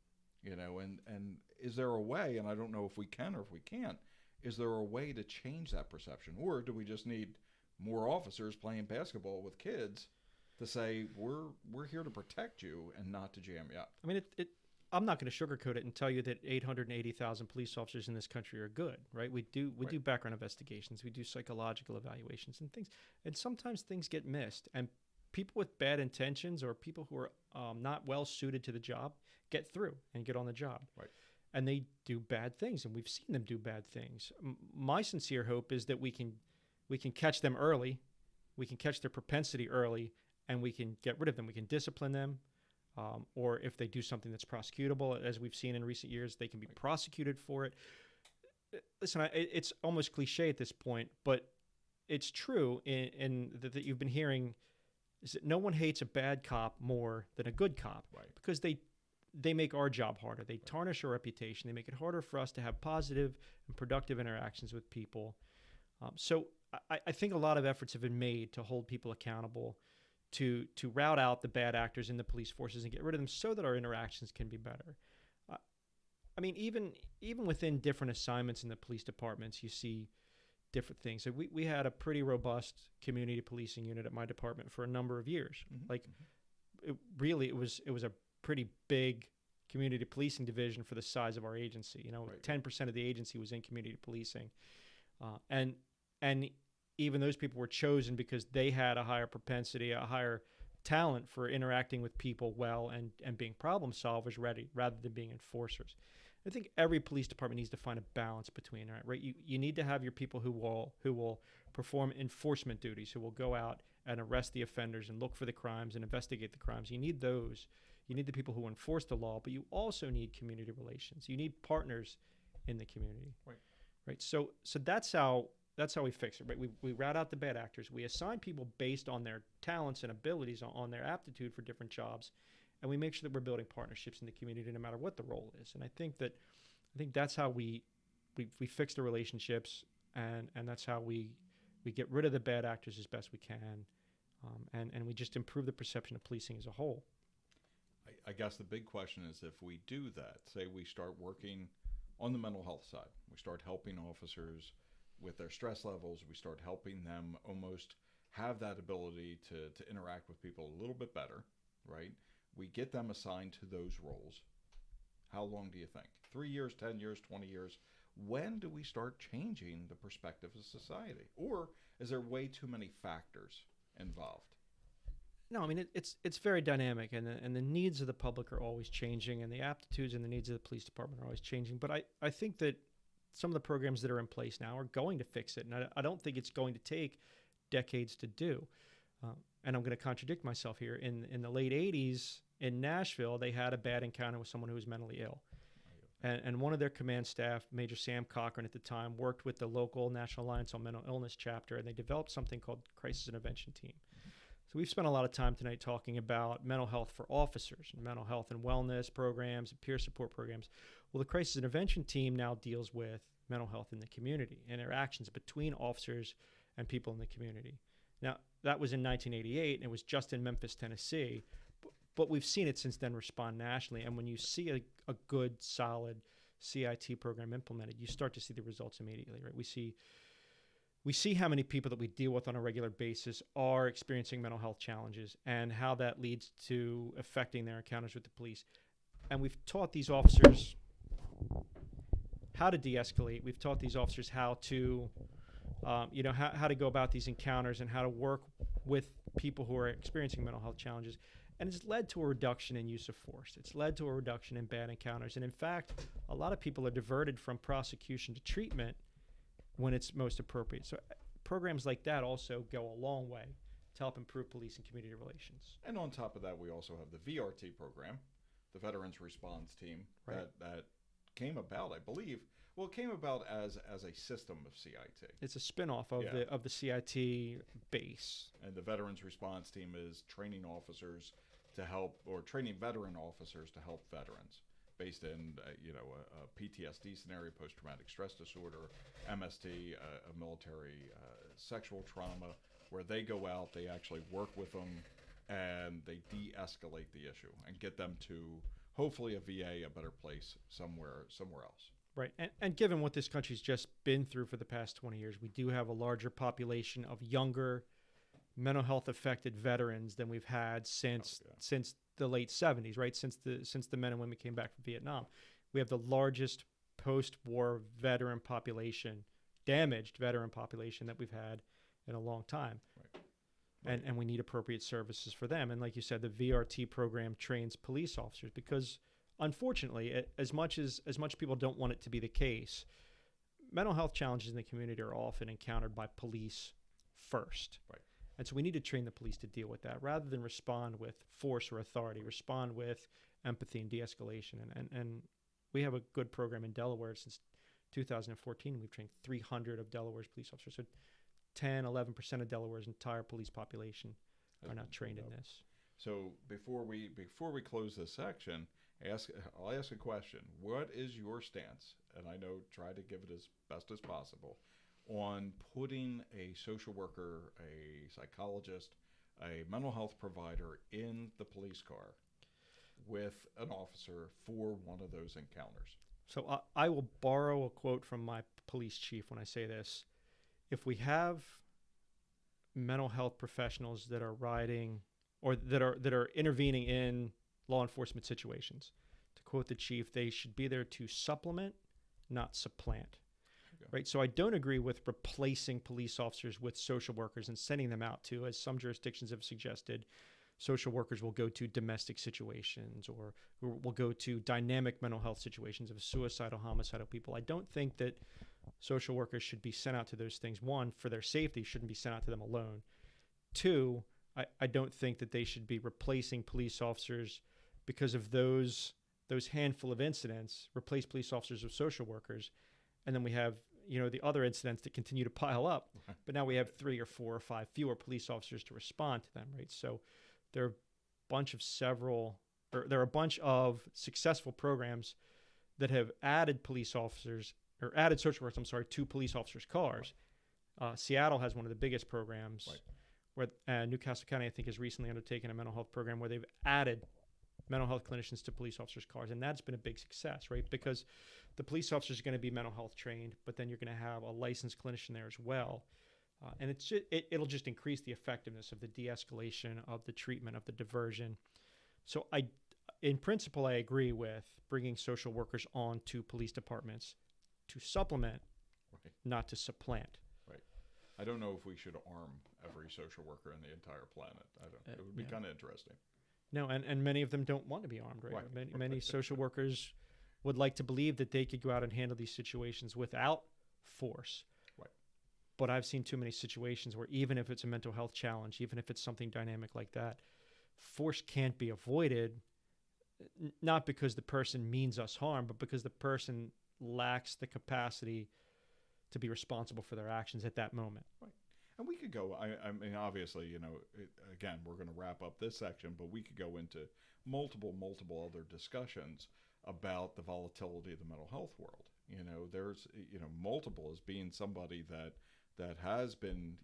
And is there a way, and I don't know if we can or if we can't, is there a way to change that perception, or do we just need more officers playing basketball with kids to say we're here to protect you and not to jam you up? I mean, I'm not going to sugarcoat it and tell you that 880,000 police officers in this country are good, right? We do background investigations, we do psychological evaluations and things, and sometimes things get missed, and people with bad intentions or people who are not well suited to the job get through and get on the job. Right. And they do bad things, and we've seen them do bad things. My sincere hope is that we can catch them early, we can catch their propensity early, and we can get rid of them. We can discipline them. Or if they do something that's prosecutable, as we've seen in recent years, they can be prosecuted for it. Listen, it's almost cliche at this point, but it's true in that you've been hearing is that no one hates a bad cop more than a good cop, right? Because they make our job harder. They tarnish our reputation. They make it harder for us to have positive and productive interactions with people. So I think a lot of efforts have been made to hold people accountable, to rout out the bad actors in the police forces and get rid of them so that our interactions can be better. I mean, even within different assignments in the police departments, you see different things. So we had a pretty robust community policing unit at my department for a number of years. Mm-hmm. It was a pretty big community policing division for the size of our agency. 10% of the agency was in community policing, and even those people were chosen because they had a higher propensity, a higher talent for interacting with people well and being problem solvers rather than being enforcers. I think every police department needs to find a balance between that, right? You need to have your people who will perform enforcement duties, who will go out and arrest the offenders and look for the crimes and investigate the crimes. You need those. You need the people who enforce the law, but you also need community relations. You need partners in the community. Right. Right. So that's how we fix it. Right. We route out the bad actors. We assign people based on their talents and abilities, on their aptitude for different jobs, and we make sure that we're building partnerships in the community no matter what the role is. And I think that's how we fix the relationships, and that's how we get rid of the bad actors as best we can, and we just improve the perception of policing as a whole. I guess the big question is, if we do that, say we start working on the mental health side, we start helping officers with their stress levels, we start helping them almost have that ability to interact with people a little bit better, right? We get them assigned to those roles. How long do you think? 3 years, 10 years, 20 years? When do we start changing the perspective of society? Or is there way too many factors involved? No, I mean, it's very dynamic, and the needs of the public are always changing, and the aptitudes and the needs of the police department are always changing. But I think that some of the programs that are in place now are going to fix it, and I don't think it's going to take decades to do. And I'm going to contradict myself here. In the late 80s in Nashville, they had a bad encounter with someone who was mentally ill. And one of their command staff, Major Sam Cochran at the time, worked with the local National Alliance on Mental Illness chapter, and they developed something called Crisis Intervention Team. So we've spent a lot of time tonight talking about mental health for officers, and mental health and wellness programs, and peer support programs. Well, the Crisis Intervention Team now deals with mental health in the community, interactions between officers and people in the community. Now, that was in 1988, and it was just in Memphis, Tennessee. But we've seen it since then respond nationally. And when you see a good, solid CIT program implemented, you start to see the results immediately, right? We see how many people that we deal with on a regular basis are experiencing mental health challenges and how that leads to affecting their encounters with the police. And we've taught these officers how to de-escalate. We've taught these officers how to, how to go about these encounters and how to work with people who are experiencing mental health challenges. And it's led to a reduction in use of force. It's led to a reduction in bad encounters. And in fact, a lot of people are diverted from prosecution to treatment when it's most appropriate. So programs like that also go a long way to help improve police and community relations. And on top of that, we also have the VRT program, the Veterans Response Team, right. that came about, I believe. Well, it came about as a system of CIT. It's a spinoff of the CIT base. And the Veterans Response Team is training officers to help, or training veteran officers to help veterans, based in a PTSD scenario, post-traumatic stress disorder, MST, a military sexual trauma, where they go out, they actually work with them, and they de-escalate the issue and get them to hopefully a VA, a better place somewhere else. Right, and given what this country's just been through for the past 20 years, we do have a larger population of younger, mental health affected veterans than we've had since the late 70s, right? Since the men and women came back from Vietnam. We have the largest post-war veteran population, damaged veteran population that we've had in a long time. Right. And we need appropriate services for them. And like you said, the VRT program trains police officers because, unfortunately, as much people don't want it to be the case, mental health challenges in the community are often encountered by police first. Right. And so we need to train the police to deal with that rather than respond with force or authority, respond with empathy and de-escalation. And we have a good program in Delaware. Since 2014, we've trained 300 of Delaware's police officers. So 10, 11% of Delaware's entire police population are now trained in this. So before we close this section, I'll ask a question. What is your stance? And I know, try to give it as best as possible, on putting a social worker, a psychologist, a mental health provider in the police car with an officer for one of those encounters. So I will borrow a quote from my police chief when I say this. If we have mental health professionals that are riding or that are intervening in law enforcement situations, to quote the chief, they should be there to supplement, not supplant. Right. So I don't agree with replacing police officers with social workers and sending them out to, as some jurisdictions have suggested, social workers will go to domestic situations or will go to dynamic mental health situations of suicidal, homicidal people. I don't think that social workers should be sent out to those things. One, for their safety, shouldn't be sent out to them alone. Two, I don't think that they should be replacing police officers because of those those handful of incidents, replace police officers with social workers, and then we have, the other incidents that continue to pile up, but now we have 3 or 4 or 5 fewer police officers to respond to them, right? So there are a bunch of successful programs that have added social workers, to police officers' cars. Seattle has one of the biggest programs, where Newcastle County, I think, has recently undertaken a mental health program where they've added mental health clinicians to police officers' cars, and that's been a big success, right? Because the police officers are going to be mental health trained, but then you're going to have a licensed clinician there as well, and it'll just increase the effectiveness of the de-escalation, of the treatment, of the diversion. So in principle, I agree with bringing social workers on to police departments to supplement, not to supplant. Right. I don't know if we should arm every social worker on the entire planet. It would be kind of interesting. No, and many of them don't want to be armed, right? Many social workers would like to believe that they could go out and handle these situations without force. Right. But I've seen too many situations where even if it's a mental health challenge, even if it's something dynamic like that, force can't be avoided, not because the person means us harm, but because the person lacks the capacity to be responsible for their actions at that moment. Right. And we could go, I mean, obviously, again, we're going to wrap up this section, but we could go into multiple other discussions about the volatility of the mental health world. There's, multiple as being somebody that has been,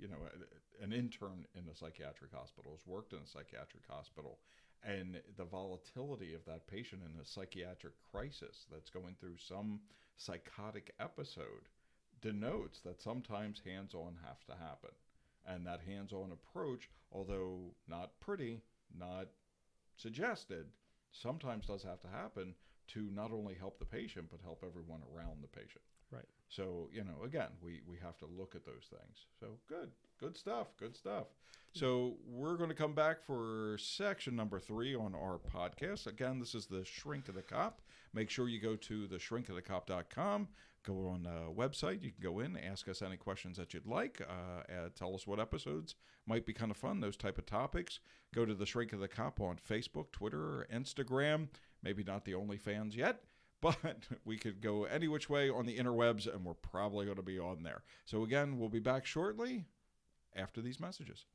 an intern in a psychiatric hospital, has worked in a psychiatric hospital, and the volatility of that patient in a psychiatric crisis that's going through some psychotic episode denotes that sometimes hands-on have to happen. And that hands-on approach, although not pretty, not suggested, sometimes does have to happen to not only help the patient, but help everyone around the patient. Right. So, again, we have to look at those things. So good stuff. So we're going to come back for section number 3 on our podcast. Again, this is the Shrink of the Cop. Make sure you go to theshrinkofthecop.com. Go on the website. You can go in, ask us any questions that you'd like. Tell us what episodes might be kind of fun, those type of topics. Go to The Shrink of the Cop on Facebook, Twitter, or Instagram. Maybe not the OnlyFans yet, but we could go any which way on the interwebs, and we're probably going to be on there. So again, we'll be back shortly after these messages.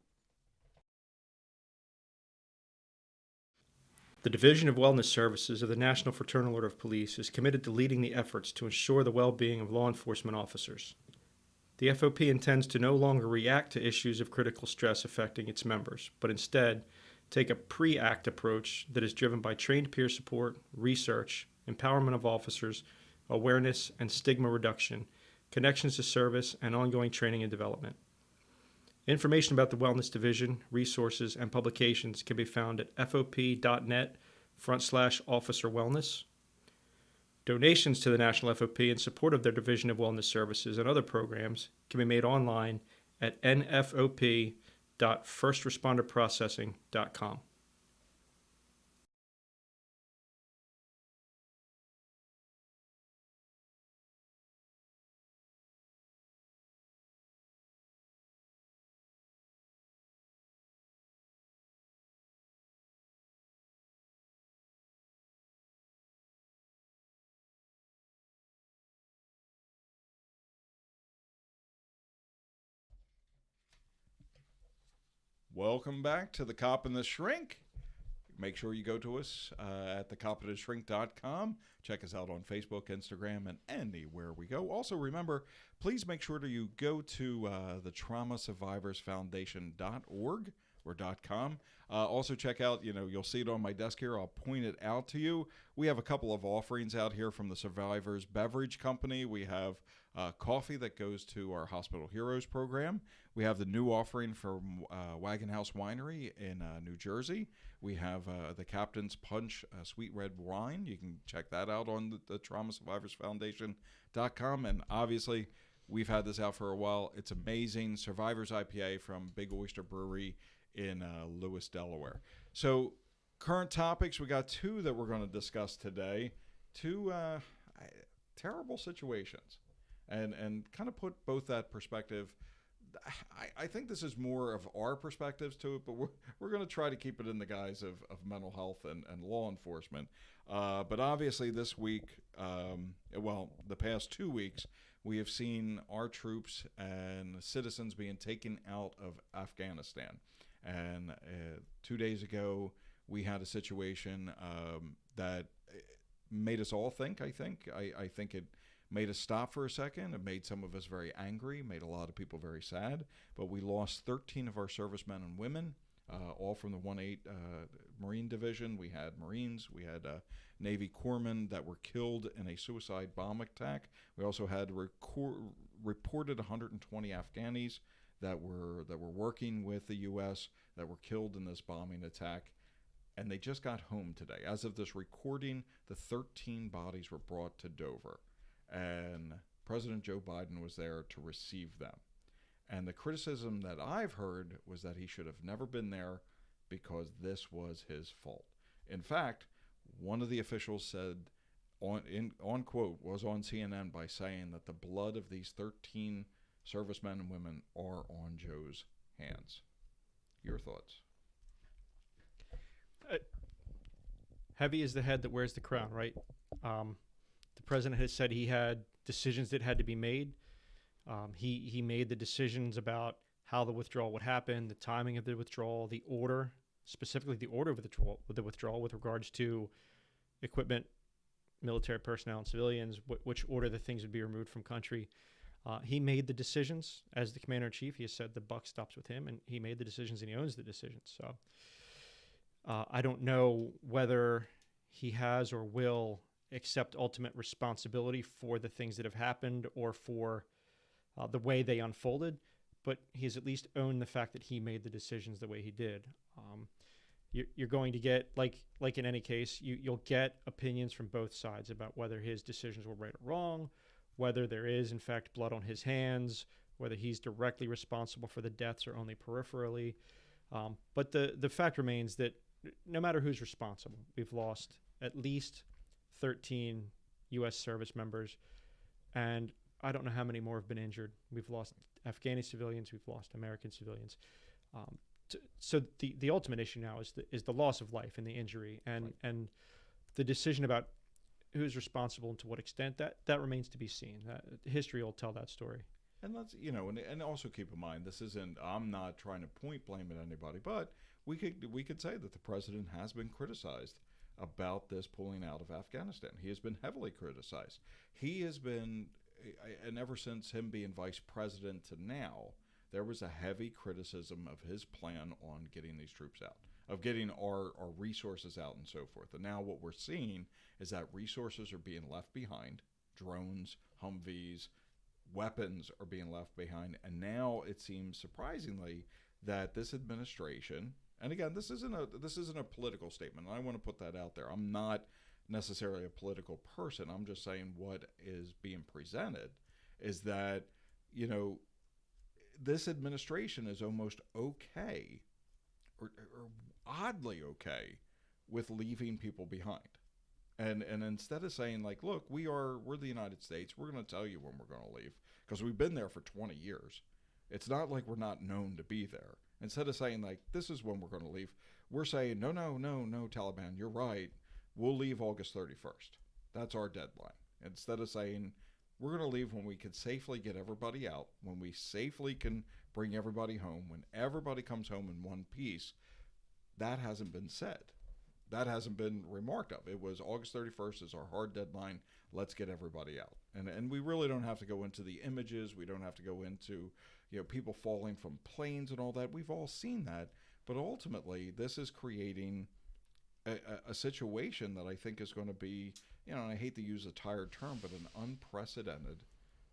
The Division of Wellness Services of the National Fraternal Order of Police is committed to leading the efforts to ensure the well-being of law enforcement officers. The FOP intends to no longer react to issues of critical stress affecting its members, but instead take a pre-act approach that is driven by trained peer support, research, empowerment of officers, awareness and stigma reduction, connections to service, and ongoing training and development. Information about the Wellness Division, resources, and publications can be found at fop.net/officer wellness. Donations to the National FOP in support of their Division of Wellness Services and other programs can be made online at nfop.firstresponderprocessing.com. Welcome back to The Cop and the Shrink. Make sure you go to us at thecopandtheshrink.com. Check us out on Facebook, Instagram, and anywhere we go. Also, remember, please make sure you go to the traumasurvivorsfoundation.org or .com. Also, check out, you'll see it on my desk here. I'll point it out to you. We have a couple of offerings out here from the Survivors Beverage Company. We have coffee that goes to our Hospital Heroes program. We have the new offering from Wagon House Winery in New Jersey. We have the Captain's Punch Sweet Red Wine. You can check that out on the traumasurvivorsfoundation.com. And obviously, we've had this out for a while. It's amazing. Survivors IPA from Big Oyster Brewery in Lewis, Delaware. So current topics, we got 2 that we're going to discuss today. 2 terrible situations. And kind of put both that perspective. I think this is more of our perspectives to it, but we're going to try to keep it in the guise of mental health and law enforcement. But obviously this week, the past 2 weeks, we have seen our troops and citizens being taken out of Afghanistan. And 2 days ago, we had a situation that made us all think, I think. I think it made us stop for a second. It made some of us very angry, made a lot of people very sad. But we lost 13 of our servicemen and women, all from the 1-8 Marine Division. We had Marines, we had Navy corpsmen that were killed in a suicide bomb attack. We also had reported 120 Afghanis that were working with the U.S. that were killed in this bombing attack. And they just got home today. As of this recording, the 13 bodies were brought to Dover. And President Joe Biden was there to receive them. And the criticism that I've heard was that he should have never been there because this was his fault. In fact, one of the officials said, on quote, was on CNN by saying that the blood of these 13 servicemen and women are on Joe's hands. Your thoughts? Heavy is the head that wears the crown, right? The president has said he had decisions that had to be made. He made the decisions about how the withdrawal would happen, the timing of the withdrawal, the order, specifically the order of the withdrawal with regards to equipment, military personnel, and civilians, which order the things would be removed from country. He made the decisions as the commander-in-chief. He has said the buck stops with him, and he made the decisions, and he owns the decisions. So I don't know whether he has or will accept ultimate responsibility for the things that have happened or for the way they unfolded, but he's at least owned the fact that he made the decisions the way he did. You're going to get, like in any case, you'll get opinions from both sides about whether his decisions were right or wrong, whether there is, in fact, blood on his hands, whether he's directly responsible for the deaths or only peripherally. But the fact remains that no matter who's responsible, we've lost at least 13 U.S. service members, and I don't know how many more have been injured. We've lost Afghani civilians, we've lost American civilians. So the ultimate issue now is the loss of life and the injury, and the decision about who's responsible and to what extent, that remains to be seen. History will tell that story. And let's, and also keep in mind, this isn't, I'm not trying to point blame at anybody, but we could say that the president has been criticized about this pulling out of Afghanistan. He has been heavily criticized. He has been, and ever since him being vice president to now, there was a heavy criticism of his plan on getting these troops out, of getting our resources out and so forth. And now what we're seeing is that resources are being left behind. Drones, Humvees, weapons are being left behind. And now it seems surprisingly that this administration, and again, this isn't a political statement, and I want to put that out there. I'm not necessarily a political person. I'm just saying what is being presented is that, this administration is almost okay, or oddly okay, with leaving people behind. And instead of saying, like, look, we're the United States, we're going to tell you when we're going to leave, because we've been there for 20 years. It's not like we're not known to be there. Instead of saying, like, this is when we're going to leave, we're saying, no, Taliban, you're right. We'll leave August 31st. That's our deadline. Instead of saying, we're going to leave when we can safely get everybody out, when we safely can bring everybody home, when everybody comes home in one piece. That hasn't been said. That hasn't been remarked of. It was August 31st is our hard deadline. Let's get everybody out. And we really don't have to go into the images. We don't have to go into people falling from planes and all that. We've all seen that. But ultimately, this is creating a situation that I think is going to be, and I hate to use a tired term, but an unprecedented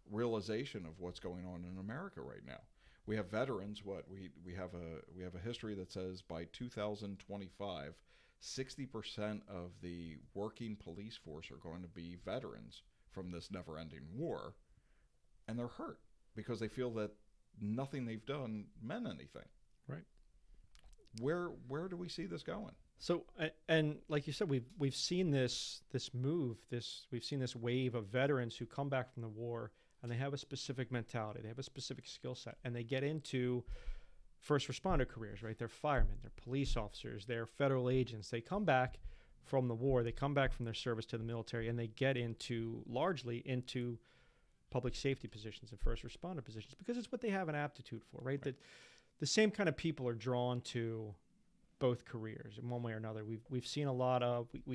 realization of what's going on in America right now. We have veterans. We have a history that says by 2025, 60% of the working police force are going to be veterans from this never-ending war, and they're hurt because they feel that nothing they've done meant anything. Right. Where do we see this going? So, and like you said, we've seen this move, we've seen this wave of veterans who come back from the war, and they have a specific mentality, they have a specific skill set, and they get into first responder careers, right? They're firemen, they're police officers, they're federal agents. They come back from the war, they come back from their service to the military, and they get largely into public safety positions and first responder positions because it's what they have an aptitude for, right? That the same kind of people are drawn to both careers in one way or another. We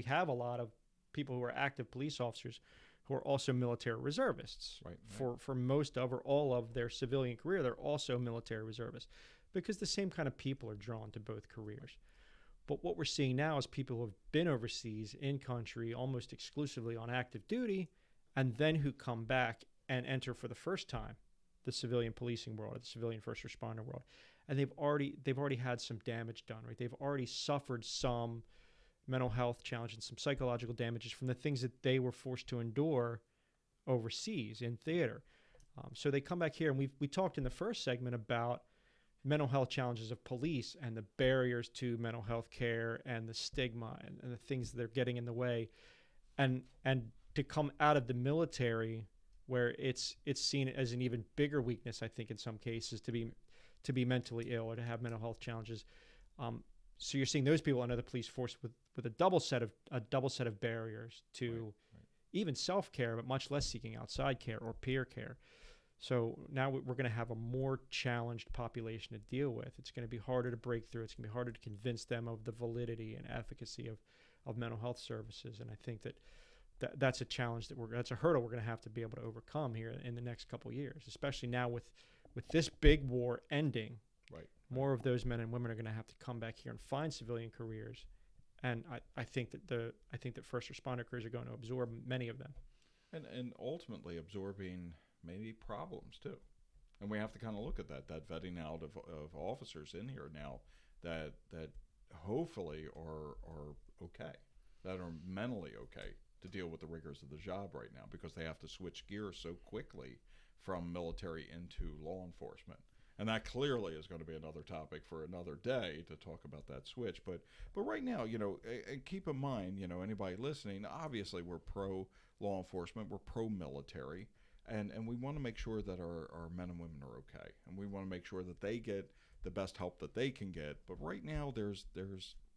have a lot of people who are active police officers who are also military reservists. Right. For most of or all of their civilian career, they're also military reservists because the same kind of people are drawn to both careers. But what we're seeing now is people who have been overseas in country almost exclusively on active duty and then who come back and enter for the first time the civilian policing world or the civilian first responder world. And they've already had some damage done, right? They've already suffered some mental health challenges and some psychological damages from the things that they were forced to endure overseas in theater. So they come back here, and we talked in the first segment about mental health challenges of police and the barriers to mental health care and the stigma and the things that they're getting in the way. And to come out of the military where it's seen as an even bigger weakness, I think, in some cases, to be mentally ill or to have mental health challenges. So you're seeing those people under the police force with a double set of barriers to even self-care, but much less seeking outside care or peer care. So now we're going to have a more challenged population to deal with. It's going to be harder to break through. It's going to be harder to convince them of the validity and efficacy of mental health services. And I think that's a challenge that's a hurdle we're going to have to be able to overcome here in the next couple of years, especially now with this big war ending. Right. More of those men and women are going to have to come back here and find civilian careers. And I think that first responder careers are going to absorb many of them. And ultimately absorbing maybe problems too. And we have to kind of look at that vetting out of officers in here now that hopefully are okay, that are mentally okay to deal with the rigors of the job right now, because they have to switch gears so quickly from military into law enforcement. And that clearly is going to be another topic for another day to talk about that switch. But right now, keep in mind, anybody listening, obviously we're pro law enforcement, we're pro military, and we want to make sure that our men and women are okay, and we want to make sure that they get the best help that they can get. But right now, there's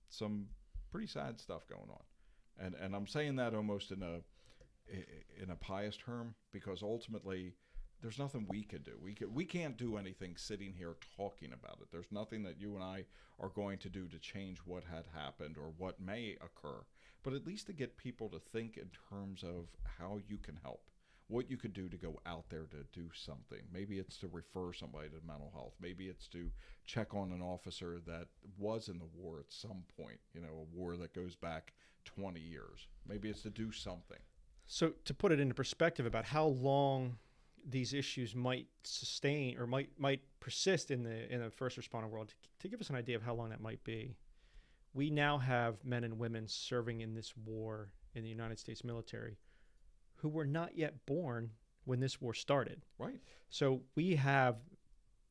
some pretty sad stuff going on, and I'm saying that almost in a pious term, because ultimately, there's nothing we could do. We can't do anything sitting here talking about it. There's nothing that you and I are going to do to change what had happened or what may occur. But at least to get people to think in terms of how you can help, what you could do to go out there to do something. Maybe it's to refer somebody to mental health. Maybe it's to check on an officer that was in the war at some point, a war that goes back 20 years. Maybe it's to do something. So to put it into perspective about how long these issues might sustain or might persist in the first responder world, to give us an idea of how long that might be, we now have men and women serving in this war in the United States military who were not yet born when this war started. Right. So we have,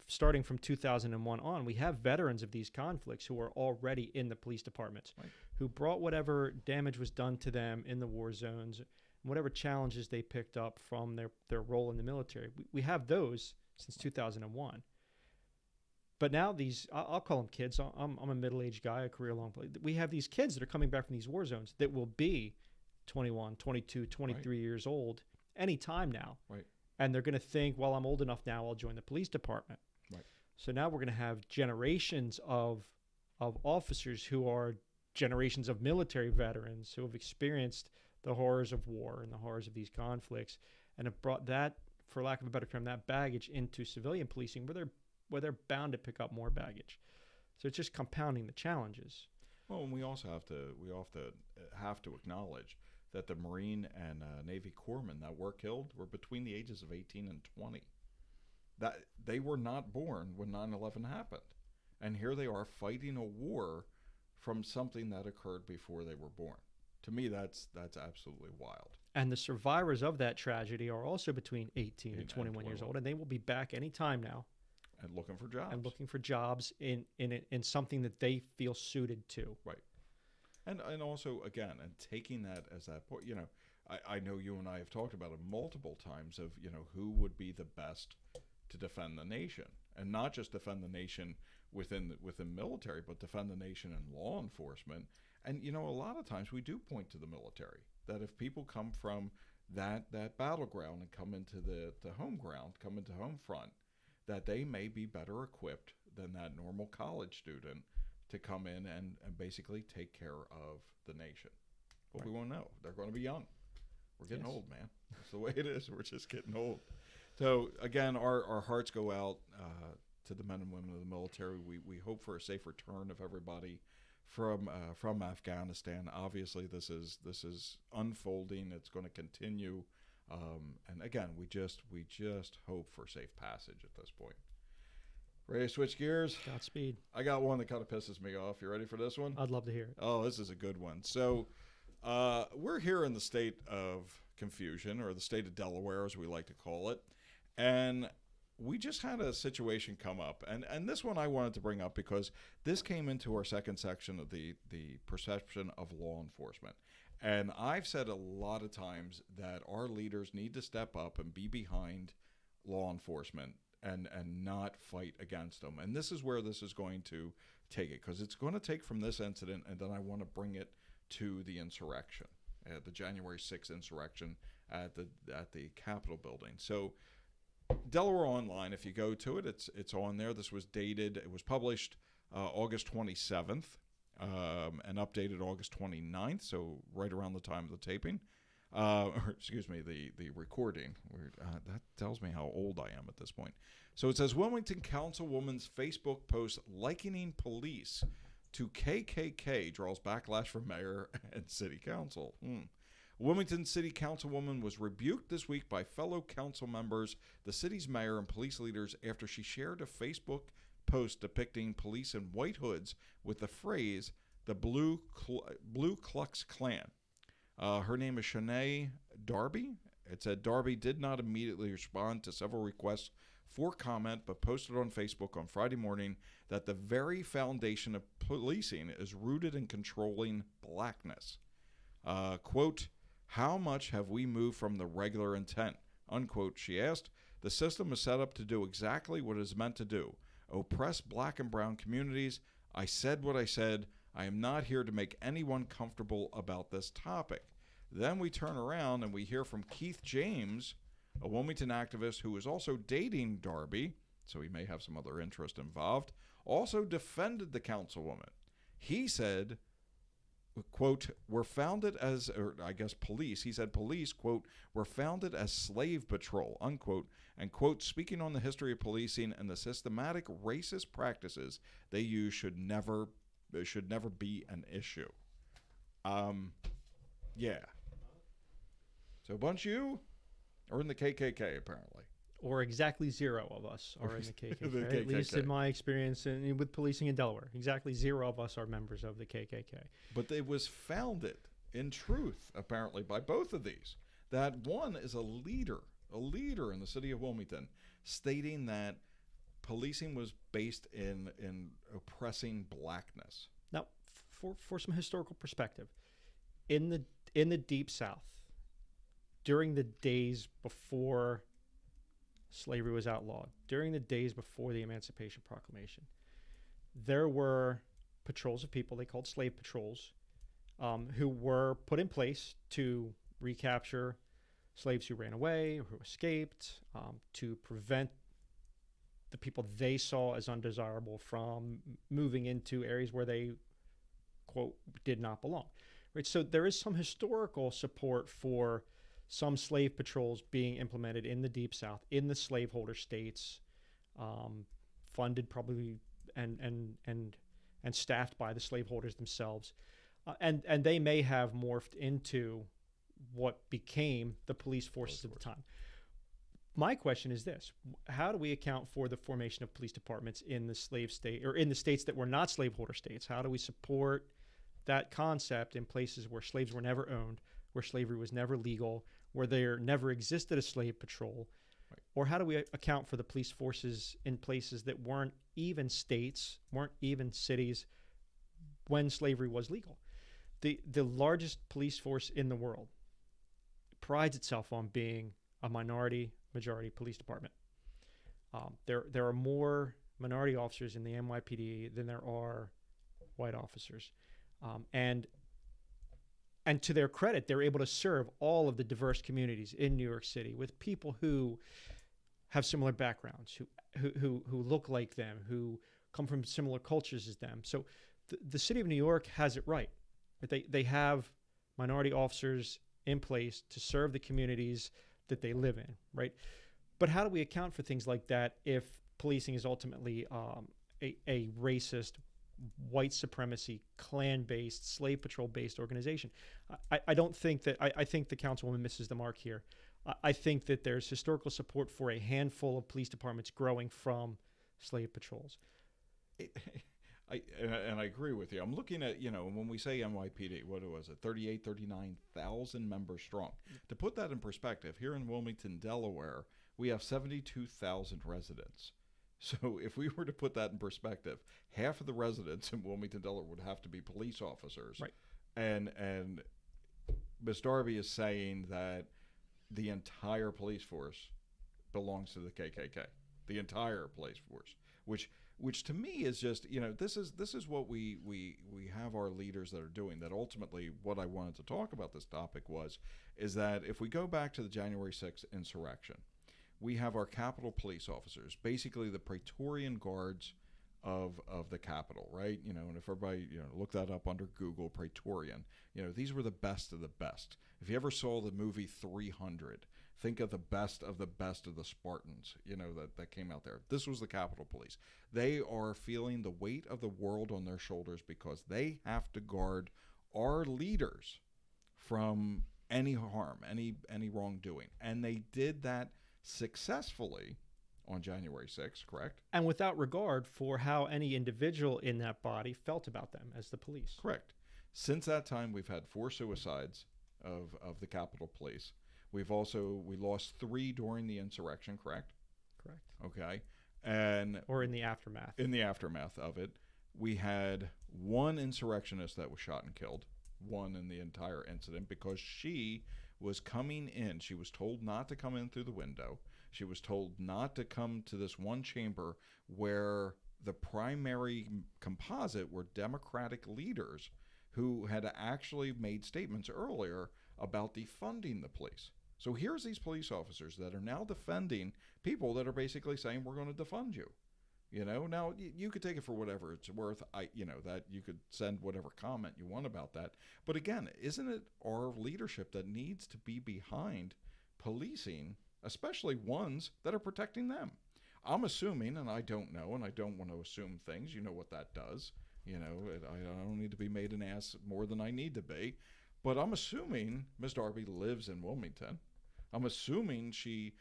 starting from 2001 on, we have veterans of these conflicts who are already in the police departments, right, who brought whatever damage was done to them in the war zones, whatever challenges they picked up from their role in the military. We have those since 2001. But now I'll call them kids. I'm a middle-aged guy, a career-long player. We have these kids that are coming back from these war zones that will be 21, 22, 23 years old anytime now. Right. And they're going to think, well, I'm old enough now, I'll join the police department. Right. So now we're going to have generations of officers who are generations of military veterans who have experienced the horrors of war and the horrors of these conflicts, and have brought that, for lack of a better term, that baggage into civilian policing, where they're bound to pick up more baggage. So it's just compounding the challenges. Well, and we also have to acknowledge that the Marine and Navy corpsmen that were killed were between the ages of 18 and 20. That they were not born when 9/11 happened, and here they are fighting a war from something that occurred before they were born. To me, that's absolutely wild. And the survivors of that tragedy are also between 18 and 21 years old, and they will be back any time now. And looking for jobs. And looking for jobs in something that they feel suited to. Right. And also, again, and taking that as that point, I know you and I have talked about it multiple times of, who would be the best to defend the nation, and not just defend the nation within military, but defend the nation in law enforcement. And, a lot of times we do point to the military, that if people come from that battleground and come into the home ground, come into home front, that they may be better equipped than that normal college student to come in and basically take care of the nation. But Right. we won't know. They're going to be young. We're getting Yes. old, man. That's the way it is. We're just getting old. So, again, our hearts go out to the men and women of the military. We hope for a safe return of everybody from Afghanistan. Obviously, this is unfolding. It's going to continue. And again, we just hope for safe passage at this point. Ready to switch gears? Godspeed. I got one that kind of pisses me off. You ready for this one? I'd love to hear it. Oh, this is a good one. So we're here in the state of confusion, or the state of Delaware, as we like to call it. And we just had a situation come up. And this one I wanted to bring up because this came into our second section of the perception of law enforcement. And I've said a lot of times that our leaders need to step up and be behind law enforcement and not fight against them. And this is where this is going to take it, because it's going to take from this incident, and then I want to bring it to the insurrection, the January 6th insurrection at the Capitol building. So Delaware Online, if you go to it, it's on there. This was dated, it was published August 27th and updated August 29th, so right around the time of the taping. The recording. That tells me how old I am at this point. So it says, Wilmington Councilwoman's Facebook post likening police to KKK draws backlash from mayor and city council. Wilmington City Councilwoman was rebuked this week by fellow council members, the city's mayor, and police leaders after she shared a Facebook post depicting police in white hoods with the phrase, the Blue Klux Klan. Her name is Shanae Darby. It said Darby did not immediately respond to several requests for comment, but posted on Facebook on Friday morning that the very foundation of policing is rooted in controlling blackness. Quote, how much have we moved from the regular intent? Unquote, she asked. The system is set up to do exactly what it is meant to do. Oppress black and brown communities. I said what I said. I am not here to make anyone comfortable about this topic. Then we turn around and we hear from Keith James, a Wilmington activist who is also dating Darby, so he may have some other interest involved, also defended the councilwoman. He said, quote, we're founded as, or I guess police, he said police, quote, were founded as slave patrol, unquote, and, quote, speaking on the history of policing and the systematic racist practices they use should never be an issue. Yeah. So a bunch of you are in the KKK, apparently. Or exactly zero of us are in the KKK. The At least KKK. in my experience with policing in Delaware. Exactly zero of us are members of the KKK. But it was founded in truth, apparently, by both of these. That one is a leader in the city of Wilmington, stating that policing was based in oppressing blackness. Now, for some historical perspective, in the Deep South, during the days before slavery was outlawed, during the days before the Emancipation Proclamation, there were patrols of people they called slave patrols who were put in place to recapture slaves who ran away or who escaped, to prevent the people they saw as undesirable from moving into areas where they, quote, did not belong. Right? So there is some historical support for some slave patrols being implemented in the Deep South, in the slaveholder states, funded probably and staffed by the slaveholders themselves. And they may have morphed into what became the police forces at the time. My question is this: how do we account for the formation of police departments in the slave state, or in the states that were not slaveholder states? How do we support that concept in places where slaves were never owned, where slavery was never legal, where there never existed a slave patrol? Right. Or how do we account for the police forces in places that weren't even states, weren't even cities when slavery was legal? The largest police force in the world prides itself on being a minority-majority police department. There are more minority officers in the NYPD than there are white officers, and to their credit, they're able to serve all of the diverse communities in New York City with people who have similar backgrounds, who look like them, who come from similar cultures as them. So the city of New York has it right. They have minority officers in place to serve the communities that they live in, right? But how do we account for things like that if policing is ultimately a racist, white supremacy, Klan-based, slave patrol-based organization? I don't think that, I think the Councilwoman misses the mark here. I think that there's historical support for a handful of police departments growing from slave patrols. I agree with you. I'm looking at, when we say NYPD, what was it, 39,000 members strong. To put that in perspective, here in Wilmington, Delaware, we have 72,000 residents. So if we were to put that in perspective, half of the residents in Wilmington, Delaware would have to be police officers. Right. And Ms. Darby is saying that the entire police force belongs to the KKK. The entire police force, which to me is just, this is what we have our leaders that are doing. That ultimately what I wanted to talk about this topic is that if we go back to the January 6th insurrection, we have our Capitol police officers, basically the Praetorian guards of the Capitol, right? And if everybody, look that up under Google, Praetorian, these were the best of the best. If you ever saw the movie 300, think of the best of the Spartans, that came out there. This was the Capitol Police. They are feeling the weight of the world on their shoulders because they have to guard our leaders from any harm, any wrongdoing. And they did that successfully on January 6th, correct? And without regard for how any individual in that body felt about them as the police. Correct. Since that time, we've had 4 suicides of the Capitol Police. We lost 3 during the insurrection, correct? Correct. Okay. Or in the aftermath. In the aftermath of it. We had 1 insurrectionist that was shot and killed, 1 in the entire incident, because she was coming in. She was told not to come in through the window. She was told not to come to this one chamber where the primary composite were Democratic leaders who had actually made statements earlier about defunding the police. So here's these police officers that are now defending people that are basically saying, we're going to defund you. Now you could take it for whatever it's worth. That you could send whatever comment you want about that. But again, isn't it our leadership that needs to be behind policing, especially ones that are protecting them? I'm assuming, and I don't know, and I don't want to assume things. You know what that does. I don't need to be made an ass more than I need to be. But I'm assuming Ms. Darby lives in Wilmington. I'm assuming she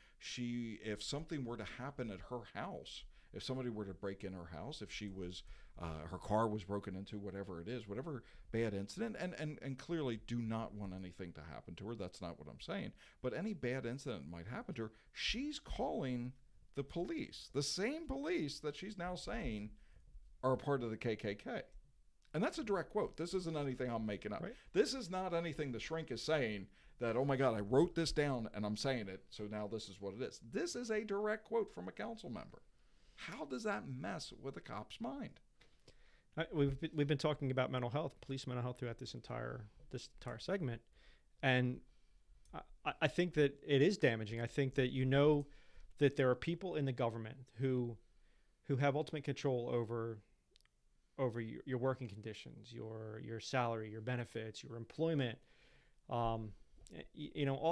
if something were to happen at her house, if somebody were to break in her house, if she was, her car was broken into, whatever it is, whatever bad incident, and clearly do not want anything to happen to her. That's not what I'm saying. But any bad incident might happen to her. She's calling the police, the same police that she's now saying are a part of the KKK. And that's a direct quote. This isn't anything I'm making up. Right. This is not anything the shrink is saying that, oh my God, I wrote this down and I'm saying it, so now this is what it is. This is a direct quote from a council member. How does that mess with a cop's mind? We've been talking about mental health, police mental health throughout this entire segment, and I think that it is damaging. I think that that there are people in the government who have ultimate control over your working conditions, your salary, your benefits, your employment, all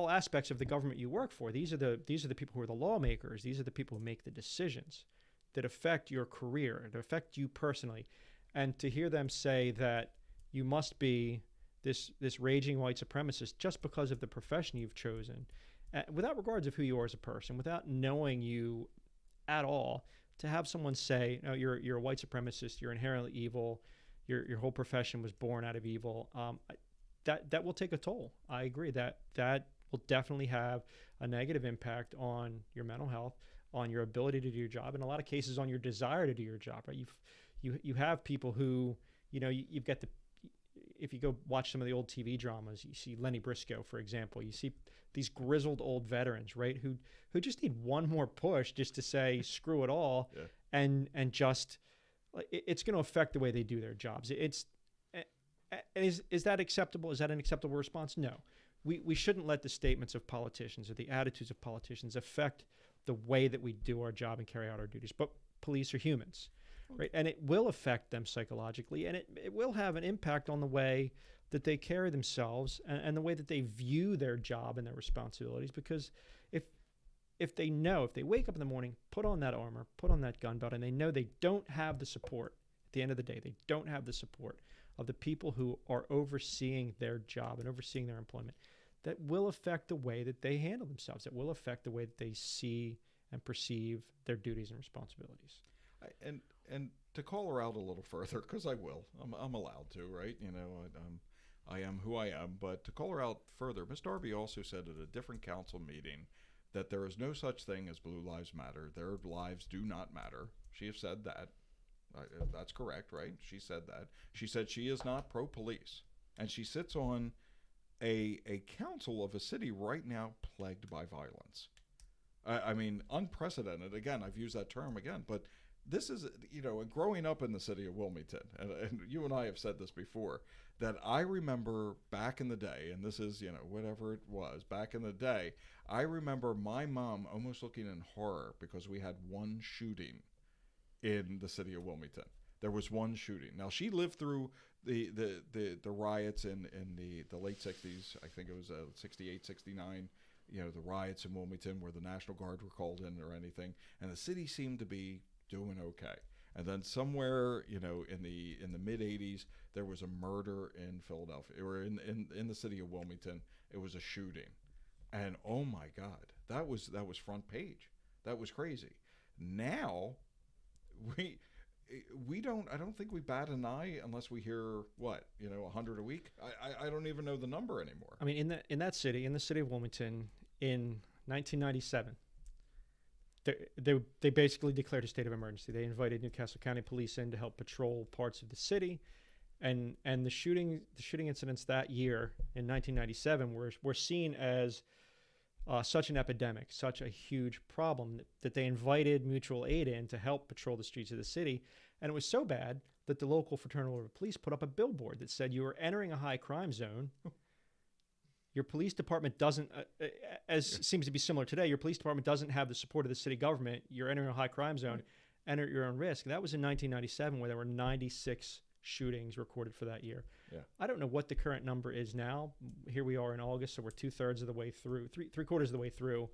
aspects of the government you work for. These are the people who are the lawmakers. These are the people who make the decisions that affect your career, that affect you personally. And to hear them say that you must be this raging white supremacist just because of the profession you've chosen, without regards of who you are as a person, without knowing you at all, to have someone say, no, you're a white supremacist, you're inherently evil, your whole profession was born out of evil, that will take a toll. I agree that will definitely have a negative impact on your mental health, on your ability to do your job, in a lot of cases on your desire to do your job. Right? You have people who, you've got if you go watch some of the old TV dramas, you see Lenny Briscoe, for example. You see these grizzled old veterans, right, who just need one more push just to say screw it all, and just it's going to affect the way they do their jobs. Is that acceptable? Is that an acceptable response? No. We shouldn't let the statements of politicians or the attitudes of politicians affect the way that we do our job and carry out our duties. But police are humans, right? And it will affect them psychologically, and it will have an impact on the way that they carry themselves and the way that they view their job and their responsibilities. Because if they wake up in the morning, put on that armor, put on that gun belt, and they know they don't have the support at the end of the day, they don't have the support of the people who are overseeing their job and overseeing their employment, that will affect the way that they handle themselves. It will affect the way that they see and perceive their duties and responsibilities. And to call her out a little further, because I will, I'm allowed to, right? I am who I am, but to call her out further, Ms. Darby also said at a different council meeting that there is no such thing as Blue Lives Matter. Their lives do not matter. She has said that. That's correct, right? She said that. She said she is not pro-police, and she sits on a council of a city right now plagued by violence. I mean, unprecedented. Again, I've used that term again, but this is, growing up in the city of Wilmington, and you and I have said this before, that I remember back in the day, and this is, whatever it was, back in the day, I remember my mom almost looking in horror because we had one shooting in the city of Wilmington. There was one shooting. Now, she lived through the riots in the late 60s. I think it was 68, 69, the riots in Wilmington where the National Guard were called in or anything. And the city seemed to be doing okay. And then somewhere, in the mid 80s, there was a murder in Philadelphia, or in the city of Wilmington. It was a shooting. And oh my God, that was front page. That was crazy. Now, I don't think we bat an eye unless we hear 100 a week. I don't even know the number anymore. I mean, in the city of Wilmington in 1997, they basically declared a state of emergency. They invited Newcastle County Police in to help patrol parts of the city, and the shooting incidents that year in 1997 were seen as such an epidemic, such a huge problem that they invited mutual aid in to help patrol the streets of the city. And it was so bad that the local Fraternal Order of Police put up a billboard that said, "You are entering a high crime zone. Your police department doesn't, seems to be similar today, your police department doesn't have the support of the city government. You're entering a high crime zone. Enter at your own risk." That was in 1997, where there were 96 shootings recorded for that year. Yeah. I don't know what the current number is now. Here we are in August, so we're 2/3 of the way through, three-quarters of the way through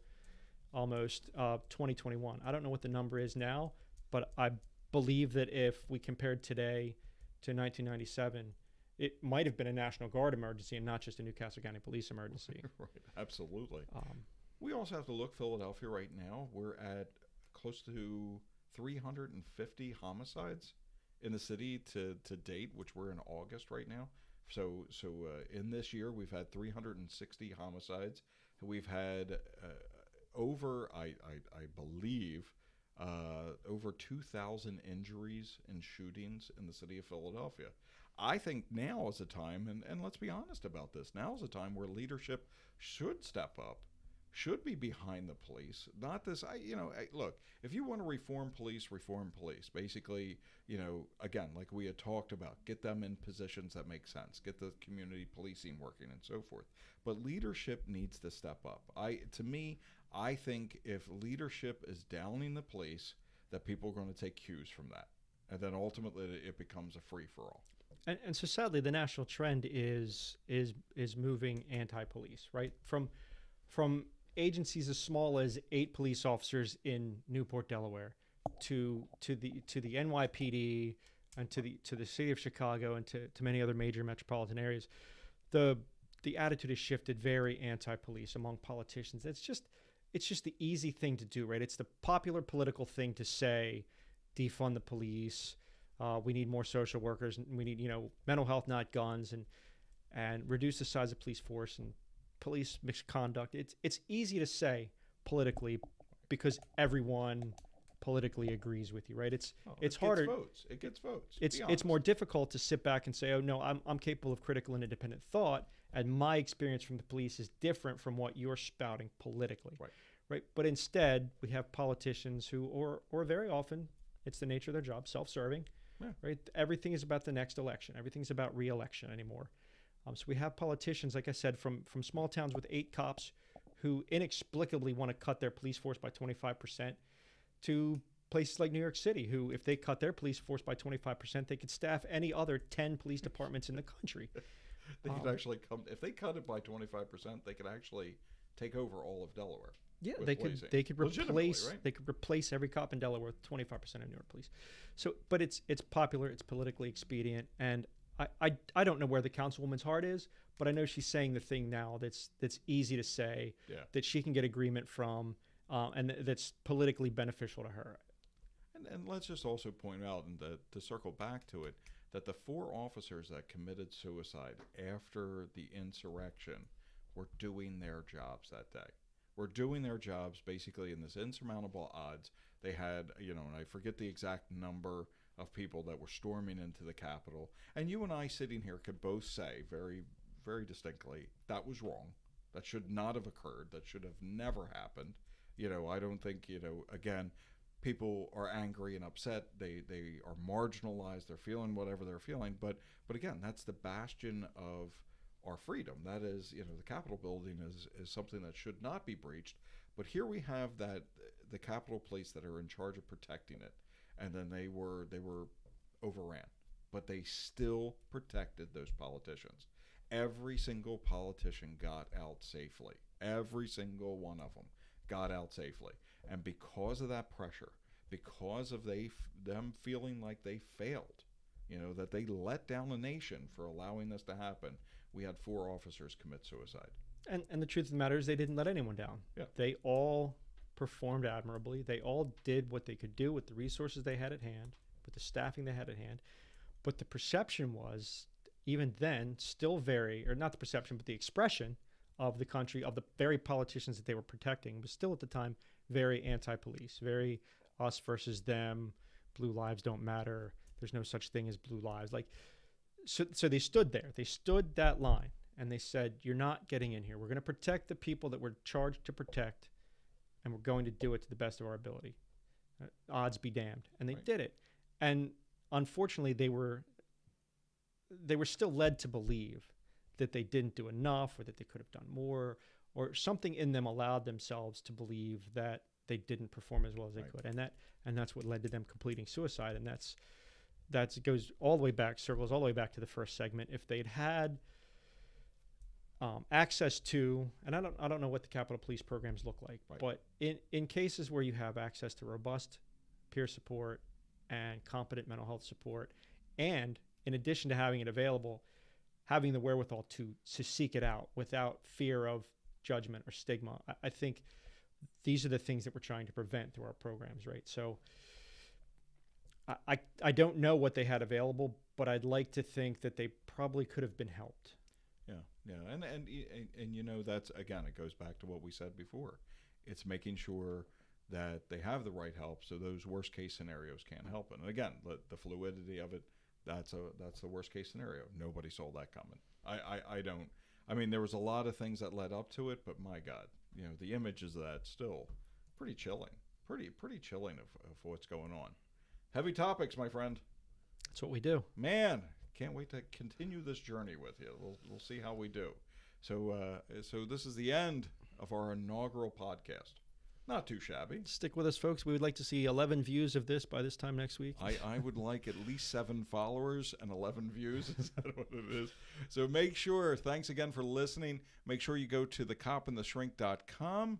almost 2021. I don't know what the number is now, but I believe that if we compared today to 1997, it might have been a National Guard emergency and not just a Newcastle County Police emergency. Right, absolutely. We also have to look, Philadelphia right now, we're at close to 350 homicides in the city to date, which we're in August right now. So in this year, we've had 360 homicides. We've had over, I believe, over 2,000 injuries and shootings in the city of Philadelphia. I think now is a time, and let's be honest about this, now is a time where leadership should step up, should be behind the police. Not this, look, if you want to reform police. Basically, again, like we had talked about, get them in positions that make sense, get the community policing working and so forth. But leadership needs to step up. I think if leadership is downing the police, that people are going to take cues from that. And then ultimately it becomes a free-for-all. And so sadly, the national trend is moving anti-police, right? From agencies as small as 8 police officers in Newport, Delaware, to the NYPD and to the city of Chicago and to many other major metropolitan areas, the attitude has shifted very anti-police among politicians. It's just the easy thing to do, right? It's the popular political thing to say, defund the police. We need more social workers, and we need mental health, not guns, and reduce the size of police force and police misconduct. It's easy to say politically because everyone politically agrees with you, right? It's It harder. gets votes. It gets votes. It's more difficult to sit back and say, oh no, I'm capable of critical and independent thought, and my experience from the police is different from what you're spouting politically, right? But instead, we have politicians who, or very often, it's the nature of their job, self-serving, right? Everything is about the next election. Everything's about re-election anymore. So we have politicians, like I said, from small towns with 8 cops who inexplicably want to cut their police force by 25%, to places like New York City, who, if they cut their police force by 25%, they could staff any other 10 police departments in the country. They could actually if they cut it by 25%, they could actually take over all of Delaware. Yeah, they could replace every cop in Delaware with 25% of New York police. So, but it's popular, it's politically expedient, and I don't know where the councilwoman's heart is, but I know she's saying the thing now that's easy to say, that she can get agreement from, and that's politically beneficial to her. And let's just also point out, and to circle back to it, that the 4 officers that committed suicide after the insurrection were doing their jobs that day. Were doing their jobs basically in this insurmountable odds. They had, and I forget the exact number of people that were storming into the Capitol. And you and I sitting here could both say very, very distinctly, that was wrong. That should not have occurred. That should have never happened. I don't think, again, people are angry and upset. They are marginalized. They're feeling whatever they're feeling. But again, that's the bastion of our freedom. That is, the Capitol building is something that should not be breached. But here we have that the Capitol Police that are in charge of protecting it, and then they were overran, but they still protected those politicians. Every single politician got out safely. Every single one of them got out safely. And because of that pressure, because of them feeling like they failed, that they let down the nation for allowing this to happen, we had 4 officers commit suicide. And the truth of the matter is they didn't let anyone down. Yeah. They all performed admirably. They all did what they could do with the resources they had at hand, with the staffing they had at hand. But the perception was, even then, still not the perception, but the expression of the country, of the very politicians that they were protecting, was still at the time very anti-police, very us versus them, blue lives don't matter, there's no such thing as blue lives. So they stood there. They stood that line, and they said, you're not getting in here. We're going to protect the people that we're charged to protect, and we're going to do it to the best of our ability. Odds be damned. And they did it. And unfortunately, they were still led to believe that they didn't do enough, or that they could have done more, or something in them allowed themselves to believe that they didn't perform as well as they could. And that's what led to them completing suicide. And that goes all the way back, circles all the way back to the first segment. If they'd had access to, and I don't know what the Capitol Police programs look like, but in cases where you have access to robust peer support and competent mental health support, and in addition to having it available, having the wherewithal to seek it out without fear of judgment or stigma, I think these are the things that we're trying to prevent through our programs, right? So I don't know what they had available, but I'd like to think that they probably could have been helped. Yeah, and that's, again, it goes back to what we said before. It's making sure that they have the right help, so those worst case scenarios can't happen. And again, the fluidity of it, that's the worst case scenario. Nobody saw that coming. I don't. I mean, there was a lot of things that led up to it, but my God, the images of that still pretty chilling, pretty chilling of what's going on. Heavy topics, my friend. That's what we do. Man, can't wait to continue this journey with you. We'll see how we do. So this is the end of our inaugural podcast. Not too shabby. Stick with us, folks. We would like to see 11 views of this by this time next week. I would like at least 7 followers and 11 views. Is that what it is? So make sure, thanks again for listening. Make sure you go to thecopandtheshrink.com.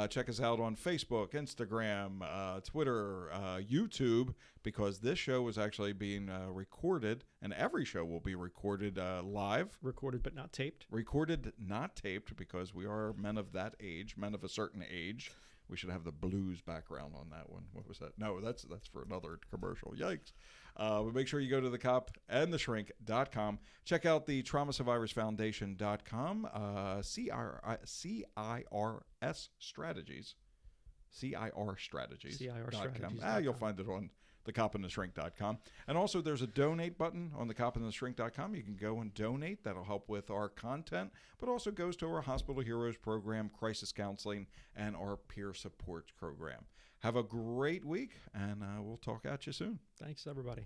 Check us out on Facebook, Instagram, Twitter, YouTube, because this show is actually being recorded, and every show will be recorded live. Recorded but not taped. Recorded, not taped, because we are men of that age, men of a certain age. We should have the blues background on that one. What was that? No, that's for another commercial. Yikes. But make sure you go to thecopandtheshrink.com. Check out the TraumaSurvivorsFoundation.com, CIRS Strategies. CIR Strategies. CIRstrategies.com. You'll find it on thecopandtheshrink.com. And also there's a donate button on thecopandtheshrink.com. You can go and donate. That'll help with our content, but also goes to our Hospital Heroes program, crisis counseling, and our peer support program. Have a great week, and we'll talk at you soon. Thanks, everybody.